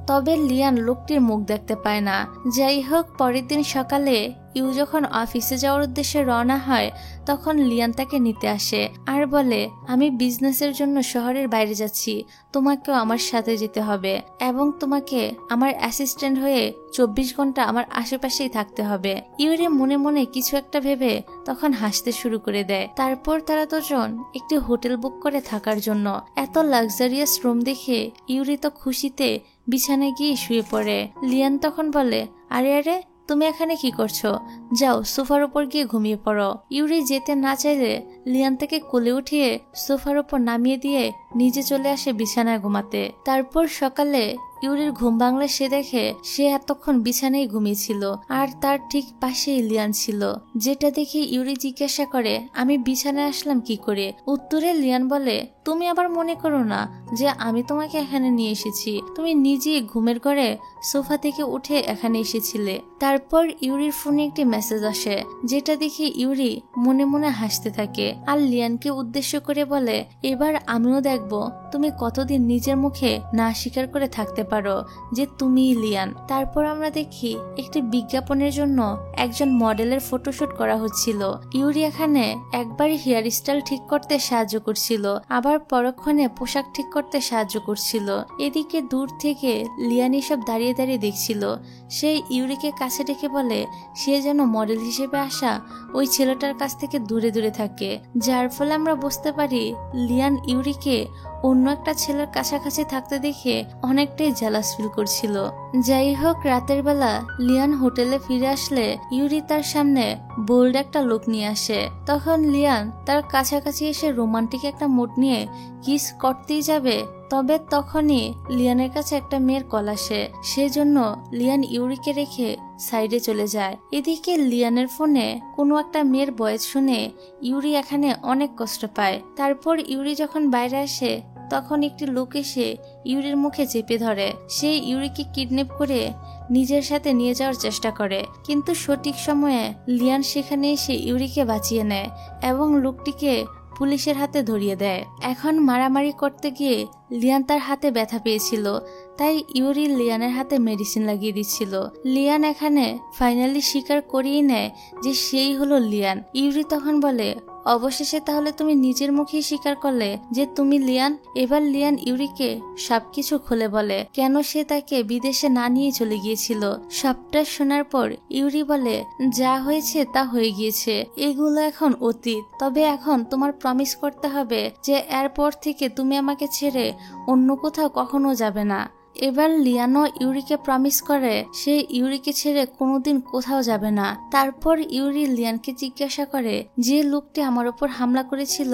তবে লিয়ান লোকটির মুখ দেখতে পায় না। যাই হোক, পরের দিন সকালে ইউ যখন অফিসে যাওয়ার উদ্দেশ্যে রওনা হয় তখন লিয়ান তাকে নিতে আসে আর বলে, আমি বিজনেসের জন্য শহরের বাইরে যাচ্ছি, তোমাকেও আমার সাথে যেতে হবে এবং তোমাকে আমার অ্যাসিস্ট্যান্ট হয়ে 24 ঘন্টা আমার আশেপাশেই থাকতে হবে। ইউরি মনে মনে কিছু একটা ভেবে তখন হাসতে শুরু করে দেয়। তারপর তারা দুজন একটি হোটেল বুক করে থাকার জন্য। এত লাক্সারিয়াস রুম দেখে ইউরি তো খুশিতে বিছানায় গিয়ে শুয়ে পড়ে। লিয়ান তখন বলে, আরে আরে তুমি এখানে কি করছো? যাও সোফার উপর গিয়ে ঘুমিয়ে পড়ো। ইউরি যেতে না চাইলে লিয়ান তাকে কোলে উঠিয়ে সোফার উপর নামিয়ে দিয়ে নিজে চলে আসে বিছানায় ঘুমাতে। তারপর সকালে ইউরির ঘুম ভাঙলে সে দেখে সে এতক্ষণ বিছানায় ঘুমিয়েছিল আর তার ঠিক পাশেই লিয়ান ছিল, যেটা দেখে ইউরি জিজ্ঞাসা করে, আমি বিছানায় আসলাম কি করে? উত্তরে লিয়ান বলে, তুমি আবার মনে করো না যে আমি তোমাকে এখানে নিয়ে এসেছি, তুমি নিজেই ঘুমের ঘরে সোফা থেকে উঠে এখানে এসেছিলে। তারপর ইউরির ফোনে একটি মেসেজ আসে যেটা দেখে ইউরি মনে মনে হাসতে থাকে আর লিয়ানকে উদ্দেশ্য করে বলে, এবার আমিও দেখবো তুমি কতদিন নিজের মুখে না স্বীকার করে থাকতে পারো যে তুমিই লিয়ান। তারপর আমরা দেখি একটি বিজ্ঞাপনের জন্য একজন মডেলের ফটোশুট করা হচ্ছিল। ইউরি এখানে একবার হেয়ার স্টাইল ঠিক করতে সাহায্য করছিল, আবার পরক্ষণে পোশাক ঠিক করতে সাহায্য করছিল। এদিকে দূর থেকে লিয়ান এসব দাঁড়িয়ে দাঁড়িয়ে দেখছিল। সে ইউরিকে কাছে ডেকে বলে সে যেন মডেল হিসেবে আসা ওই ছেলেটার কাছ থেকে দূরে দূরে থাকে, যার ফলে আমরা বুঝতে পারি লিয়ান ইউরিকে অন্য একটা ছেলের কাছাকাছি থাকতে দেখে অনেকটাই জেলাস ফিল করছিল। যাই হোক, রাতের বেলা লিয়ান হোটেলে ফিরে আসলে ইউরি তার সামনে বোল্ড একটা লুক নিয়ে আসে। তখন লিয়ান তার কাছাকাছি এসে রোমান্টিক একটা মুড নিয়ে কিস করতেই যাবে, তবে তখনই লিয়ানের কাছে একটা মেয়ের কল আসে। সেজন্য লিয়ান ইউরিকে রেখে সাইডে চলে যায়। এদিকে লিয়ানের ফোনে কোনো একটা মেয়ের ভয়েস শুনে ইউরি এখানে অনেক কষ্ট পায়। তারপর ইউরি যখন বাইরে আসে তখন একটি লোক এসে ইউরির মুখে চেপে ধরে। সে ইউরিকে কিডন্যাপ করে নিজের সাথে নিয়ে যাওয়ার চেষ্টা করে, কিন্তু সঠিক সময়ে লিয়ান সেখানে এসে ইউরিকে বাঁচিয়ে নেয় এবং লোকটিকে পুলিশের হাতে ধরিয়ে দেয়। এখন মারামারি করতে গিয়ে লিয়ান তার হাতে ব্যথা পেয়েছিল, তাই ইউরি লিয়ানের হাতে মেডিসিন লাগিয়ে দিচ্ছিল। লিয়ান এখানে ফাইনালি স্বীকার করিয়ে নেয় যে সেই হলো লিয়ান। ইউরি তখন বলে, অবশেষে তাহলে তুমি নিজের মুখেই স্বীকার করলে যে তুমি লিয়ান। এবার লিয়ান ইউরিকে সবকিছু খুলে বলে কেন সে তাকে বিদেশে না নিয়ে চলে গিয়েছিল। সবটা শোনার পর ইউরি বলে, যা হয়েছে তা হয়ে গিয়েছে, এগুলো এখন অতীত। তবে এখন তোমার প্রমিস করতে হবে যে এরপর থেকে তুমি আমাকে ছেড়ে অন্য কোথাও কখনো যাবে না। এবার লিয়ানও ইউরিকে প্রমিস করে সে ইউরিকে ছেড়ে কোনোদিন কোথাও যাবে না। তারপর ইউরি লিয়ানকে জিজ্ঞাসা করে, যে লোকটি আমার উপর হামলা করেছিল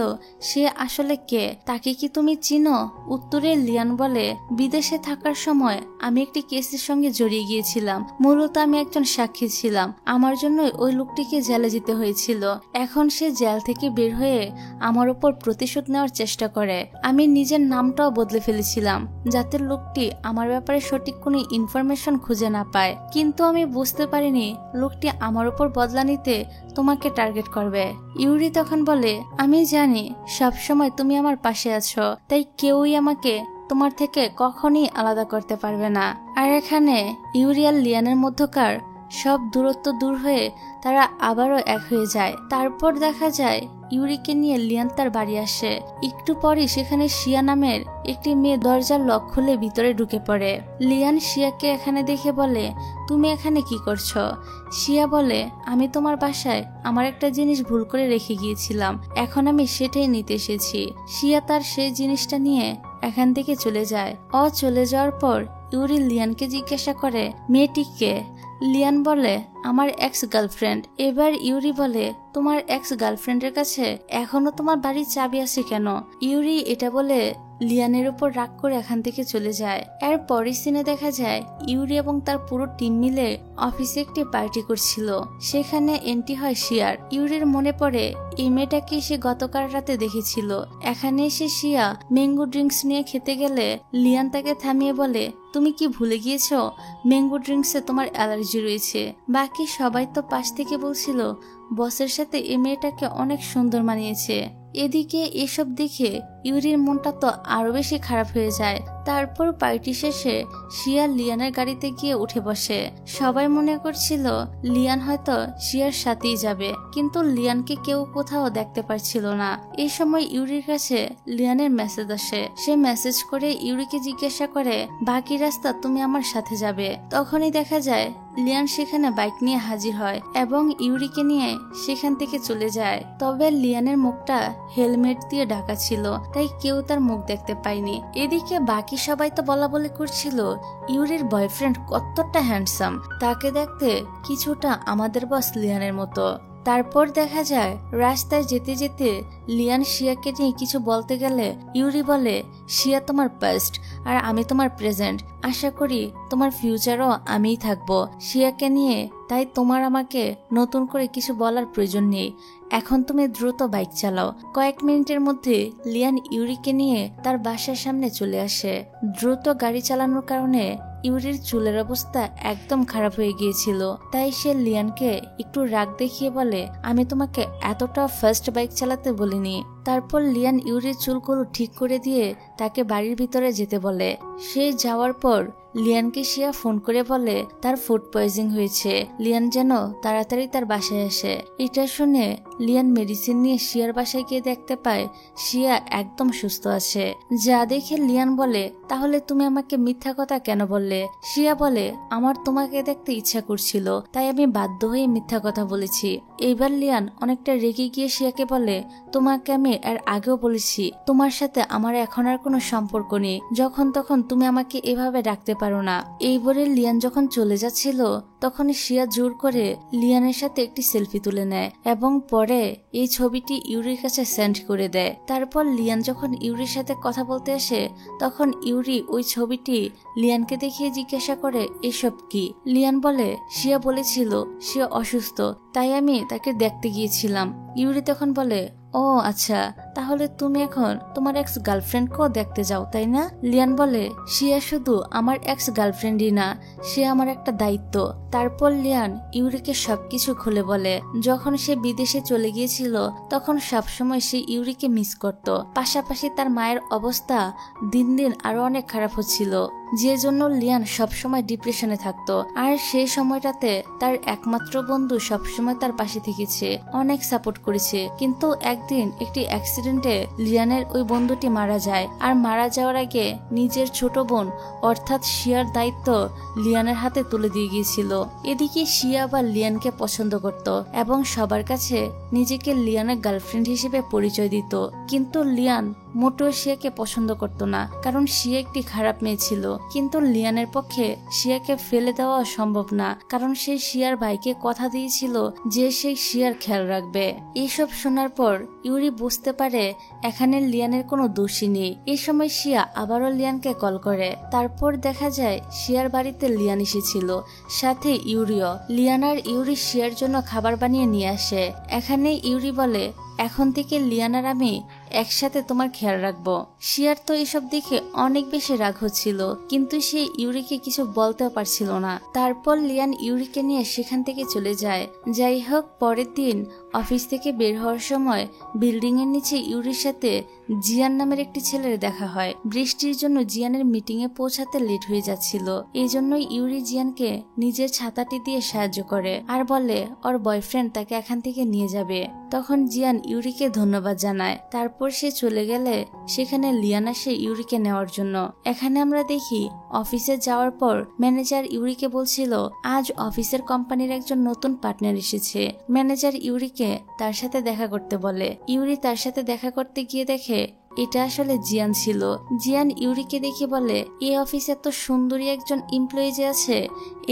সে আসলে কে, তাকে কি তুমি চিনো? উত্তরে লিয়ান বলে, বিদেশে থাকার সময় আমি একটি কেসের সঙ্গে জড়িয়ে গিয়েছিলাম। মূলত আমি একজন সাক্ষী ছিলাম, আমার জন্যই ওই লোকটিকে জেলে যেতে হয়েছিল। এখন সে জেল থেকে বের হয়ে আমার উপর প্রতিশোধ নেওয়ার চেষ্টা করে। আমি নিজের নামটাও বদলে ফেলেছিলাম যাতে লোকটি আমার ব্যাপারে সঠিক কোনো ইনফরমেশন খুঁজে না পায়, কিন্তু আমি বুঝতে পারিনি লোকটি আমার উপর বদলা নিতে তোমাকে টার্গেট করবে। ইউরি তখন বলে, আমি জানি সবসময় তুমি আমার পাশে আছো, তাই কেউই আমাকে তোমার থেকে কখনই আলাদা করতে পারবে না। আর এখানে ইউরি আর লিয়ানের মধ্যকার সব দূরত্ব দূর হয়ে তারা আবারও এক হয়ে যায়। তারপর দেখা যায় ইউরিকে নিয়ে লিয়ান তার বাড়ি আসে। একটু পরই সেখানে শিয়া নামের একটি মেয়ে দরজার লক খুলে ভিতরে ঢুকে পড়ে। লিয়ান শিয়াকে এখানে দেখে বলে, তুমি এখানে কি করছো? শিয়া বলে, আমি তোমার বাসায় আমার একটা জিনিস ভুল করে রেখে গিয়েছিলাম, এখন আমি সেটাই নিতে এসেছি। শিয়া তার সেই জিনিসটা নিয়ে এখান থেকে চলে যায়। চলে যাওয়ার পর ইউরি লিয়ানকে জিজ্ঞাসা করে, মেয়েটিকে? লিয়ান বলে, আমার এক্স গার্লফ্রেন্ড। এবার ইউরি বলে, তোমার এক্স গার্লফ্রেন্ডের কাছে এখনো তোমার বাড়ির চাবি আছে কেন? ইউরি এটা বলে লিয়ানের উপর রাগ করে এখান থেকে চলে যায়। এর পরের সিনে দেখা যায় ইউরি এবং তার পুরো টিম মিলে অফিসে একটি পার্টি করছিল। সেখানে এন্ট্রি হয় শিয়ার। ইউরির মনে পড়ে এই মেয়েটাকে সে গতকাল রাতে দেখেছিল। এখানে এসে শিয়া ম্যাঙ্গো ড্রিঙ্কস নিয়ে খেতে গেলে লিয়ান তাকে থামিয়ে বলে, তুমি কি ভুলে গিয়েছো ম্যাঙ্গো ড্রিঙ্কসে তোমার অ্যালার্জি রয়েছে? বাকি সবাই তো পাশ থেকে বলছিল বসের সাথে এই মেয়েটাকে অনেক সুন্দর মানিয়েছে। এদিকে এসব দেখে ইউরির মনটা তো আরো বেশি খারাপ হয়ে যায়। তারপর পার্টি শেষে শিয়া লিয়ানের গাড়িতে গিয়ে উঠে বসে। সবাই মনে করছিল লিয়ান হয়তো শিয়ার সাথেই যাবে, কিন্তু লিয়ানকে কেউ কোথাও দেখতে পারছিল না। এই সময় ইউরির কাছে লিয়ানের মেসেজ আসে। সে মেসেজ করে ইউরিকে জিজ্ঞাসা করে, বাকি রাস্তা তুমি আমার সাথে যাবে? তখনই দেখা যায় লিয়ান সেখানে বাইক নিয়ে হাজির হয় এবং ইউরিকে নিয়ে সেখান থেকে চলে যায়। তবে লিয়ানের মুখটা হেলমেট দিয়ে ঢাকা ছিল, তাই কেউ তার মুখ দেখতে পায়নি। এদিকে বাকি সবাই তো বলা বলি করছিল ইউরির বয়ফ্রেন্ড কতটা হ্যান্ডসাম, তাকে দেখতে কিছুটা আমাদের বস লিয়ানের মতো। তারপর দেখা যায় রাস্তায় যেতে যেতে লিয়ান শিয়াকে নিয়ে কিছু বলতে গেলে ইউরি বলে, শিয়া তোমার পাস্ট আর আমি তোমার প্রেজেন্ট, আশা করি তোমার ফিউচারও আমিই থাকবো শিয়াকে নিয়ে, তাই তোমার আমাকে নতুন করে কিছু বলার প্রয়োজন নেই। এখন তুমি দ্রুত বাইক চালাও। কয়েক মিনিটের মধ্যে লিয়ান ইউরিকে নিয়ে তার বাসার সামনে চলে আসে। দ্রুত গাড়ি চালানোর কারণে ইউরির চুলের অবস্থা একদম খারাপ হয়ে গিয়েছিল, তাই সে লিয়ানকে একটু রাগ দেখিয়ে বলে, আমি তোমাকে এতটা ফাস্ট বাইক চালাতে বলিনি। তারপর লিয়ান ইউরির চুলগুলো ঠিক করে দিয়ে তাকে বাড়ির ভিতরে যেতে বলে। সে যাওয়ার পর লিয়ানকে শিয়া ফোন করে বলে তার ফুড পয়জন হয়েছে, লিয়ান যেন তাড়াতাড়ি তার বাসায় আসে। এটা শুনে লিয়ান মেডিসিন নিয়ে শিয়ার বাসায় গিয়ে দেখতে পায় শিয়া একদম সুস্থ আছে। যা দেখে লিয়ান বলে, তাহলে তুমি আমাকে মিথ্যা কথা কেন বললে? শিয়া বলে, আমার তোমাকে দেখতে ইচ্ছা করছিল, তাই আমি বাধ্য হয়ে মিথ্যা কথা বলেছি। এইবার লিয়ান অনেকটা রেগে গিয়ে শিয়াকে বলে, তোমাকে আমি এর আগেও বলেছি তোমার সাথে আমার এখন আর কোনো সম্পর্ক নেই, যখন তখন তুমি আমাকে এভাবে ডাকতে পারো না। এই বলে লিয়ান যখন চলে যাচ্ছিল তখন শিয়া জোর করে লিয়ানের সাথে একটি সেলফি তুলে নেয় এবং পরে এই ছবিটি ইউরির কাছে সেন্ড করে দেয়। তারপর লিয়ান যখন ইউরির সাথে কথা বলতে আসে তখন ইউরি ওই ছবিটি লিয়ানকে দেখিয়ে জিজ্ঞাসা করে, এসব কি? লিয়ান বলে, শিয়া বলেছিল সে অসুস্থ, তাই আমি তাকে দেখতে গিয়েছিলাম। ইউরি তখন বলে, ও আচ্ছা, তাহলে তুমি এখন তোমার এক্স গার্লফ্রেন্ডকেও দেখতে যাও তাই না? লিয়ান বলে, শিয়া শুধু আমার এক্স গার্লফ্রেন্ডই না, সে আমার একটা দায়িত্ব। তারপর লিয়ান ইউরিকে সবকিছু খুলে বলে যখন সে বিদেশে চলে গিয়েছিল তখন সবসময় সে ইউরিকে মিস করত, পাশাপাশি তার মায়ের অবস্থা দিন দিন আরো অনেক খারাপ হচ্ছিল। যে জন্য লিয়ান সবসময় ডিপ্রেশনে থাকতো। আর সেই সময়টাতে তার একমাত্র বন্ধু সবসময় তার পাশে থেকেছে, অনেক সাপোর্ট করেছে। কিন্তু একদিন একটি অ্যাক্সিডেন্টে লিয়ানের ওই বন্ধুটি মারা যায়। আর মারা যাওয়ার আগে নিজের ছোট বোন অর্থাৎ শিয়ার দায়িত্ব লিয়ানের হাতে তুলে দিয়ে গিয়েছিল। এদিকে শিয়া বা লিয়ানকে পছন্দ করত এবং সবার কাছে নিজেকে লিয়ানের গার্লফ্রেন্ড হিসেবে পরিচয় দিত। কিন্তু লিয়ান মোটেও শিয়াকে পছন্দ করত না, কারণ শিয়া একটি খারাপ মেয়ে ছিল। কিন্তু লিয়ানের পক্ষে শিয়াকে ফেলে দেওয়া সম্ভব না, কারণ সে শিয়ার ভাইকে কথা দিয়েছিল যে সে শিয়ার খেয়াল রাখবে। এইসব শোনার পর ইউরি বুঝতে পারে এখানে লিয়ানের কোনো দোষই নেই। এই সময় শিয়া আবারও লিয়ানকে কল করে। তারপর দেখা যায় শিয়ার বাড়িতে লিয়ান এসেছিল, সাথে ইউরিও। লিয়ান আর ইউরি শিয়ার জন্য খাবার বানিয়ে নিয়ে আসে। এখানে ইউরি বলে, এখন থেকে লিয়ান আর আমি একসাথে তোমার খেয়াল রাখবো। শিয়ার তো এসব দেখে অনেক বেশি রাগ হচ্ছিল, কিন্তু সে ইউরিকে কিছু বলতেও পারছিল না। তারপর লিয়ান ইউরিকে নিয়ে সেখান থেকে চলে যায়। যাই হোক, পরের দিন অফিস থেকে বের হওয়ার সময় বিল্ডিং এর নিচে ইউরির সাথে জিয়ান নামের একটি ছেলের দেখা হয়। বৃষ্টির জন্য জিয়ানের মিটিং এ পৌঁছাতে লেট হয়ে যাচ্ছিল। এই জন্যই ইউরি জিয়ানকে নিজের ছাতাটি দিয়ে সাহায্য করে আর বলে ওর বয়ফ্রেন্ড তাকে এখান থেকে নিয়ে যাবে। তখন জিয়ান ইউরিকে ধন্যবাদ জানায়। তারপর সে চলে গেলে সেখানে লিয়ান আসে ইউরিকে নেওয়ার জন্য। এখানে আমরা দেখি অফিসে যাওয়ার পর ম্যানেজার ইউরিকে বলছিল আজ অফিসের কোম্পানির একজন নতুন পার্টনার এসেছে। ম্যানেজার ইউরিকে তার সাথে দেখা করতে বলে। ইউরি তার সাথে দেখা করতে গিয়ে দেখে এটা আসলে জিয়ান ছিল। জিয়ান ইউরিকে দেখে বলে, এই অফিসে এত সুন্দরী একজন এমপ্লয়ি যে আছে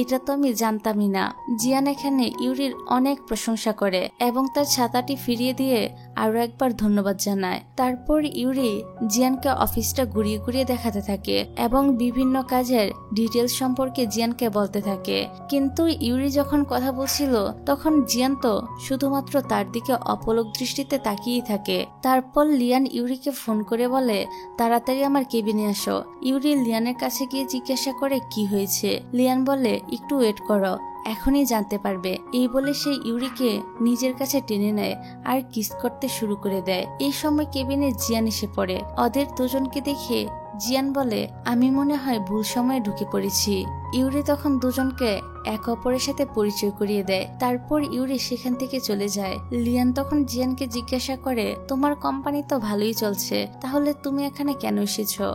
এটা তো আমি জানতামই না। জিয়ান এখানে ইউরির অনেক প্রশংসা করে এবং তার ছাতাটি ফিরিয়ে দিয়ে আরো একবার ধন্যবাদ জানায়। তারপর ইউরি জিয়ানকে অফিসটা ঘুরিয়ে ঘুরিয়ে দেখাতে থাকে এবং বিভিন্ন কাজের ডিটেলস সম্পর্কে জিয়ানকে বলতে থাকে। কিন্তু ইউরি যখন কথা বলছিল তখন জিয়ান তো শুধুমাত্র তার দিকে অপলক দৃষ্টিতে তাকিয়েই থাকে। তারপর লিয়ান ইউরিকে ফোন করে বলে, তাড়াতাড়ি আমার কেবিনে আসো। ইউরি লিয়ানের কাছে গিয়ে জিজ্ঞাসা করে কি হয়েছে। লিয়ান বলে, একটু ওয়েট করো, এখনই জানতে পারবে। এই বলে সে ইউরিকে নিজের কাছে টেনে নেয় আর কিস করতে শুরু করে দেয়। এই সময় কেবিনে জিয়ান এসে পড়ে। ওদের দুজনকে দেখে জিয়ান বলে, আমি মনে হয় ভুল সময়ে ঢুকে পড়েছি। ইউরি তখন দুজনকে এক অপরের সাথে পরিচয় করিয়ে দেয়। তারপর ইউরি সেখান থেকে চলে যায়। লিয়ান তখন জিয়ানকে জিজ্ঞাসা করে, তোমার কোম্পানি তো ভালোই চলছে, তাহলে তুমি এখানে কেন এসেছো?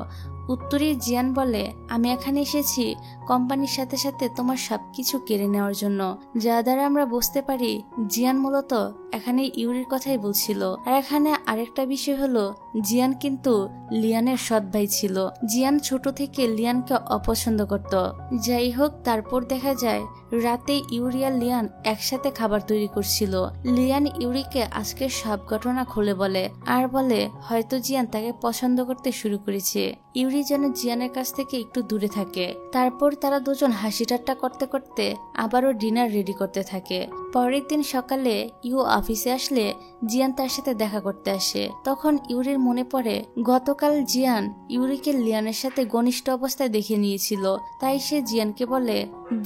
উত্তরে জিয়ান বলে, আমি এখানে এসেছি কোম্পানির সাথে সাথে তোমার সবকিছু কেড়ে নেওয়ার জন্য। যা দ্বারা আমরা বুঝতে পারি জিয়ান মূলত এখানে ইউরির কথাই বলছিল। আর এখানে আরেকটা বিষয় হলো জিয়ান কিন্তু লিয়ানের সৎ ভাই ছিল। জিয়ান ছোট থেকে লিয়ানকে অপছন্দ করত। যাই হোক, তারপর দেখা যায় রাতে ইউরি আর লিয়ান একসাথে খাবার তৈরি করছিল। লিয়ান ইউরিকে আজকের সব ঘটনা খুলে বলে আর বলে হয়তো জিয়ান তাকে পছন্দ করতে শুরু করেছে। ইউরি যেন জিয়ানের কাছ থেকে একটু দূরে থাকে। তারপর তারা দুজন হাসি ঠাট্টা করতে করতে আবারও ডিনার রেডি করতে থাকে। পরের দিন সকালে ইউ অফিসে আসলে জিয়ান তার সাথে দেখা করতে আসে। তখন ইউরির মনে পড়ে গতকাল জিয়ান ইউরিকে লিয়ানের সাথে ঘনিষ্ঠ অবস্থায় দেখে নিয়েছিল। তাই সে জিয়ানকে বলে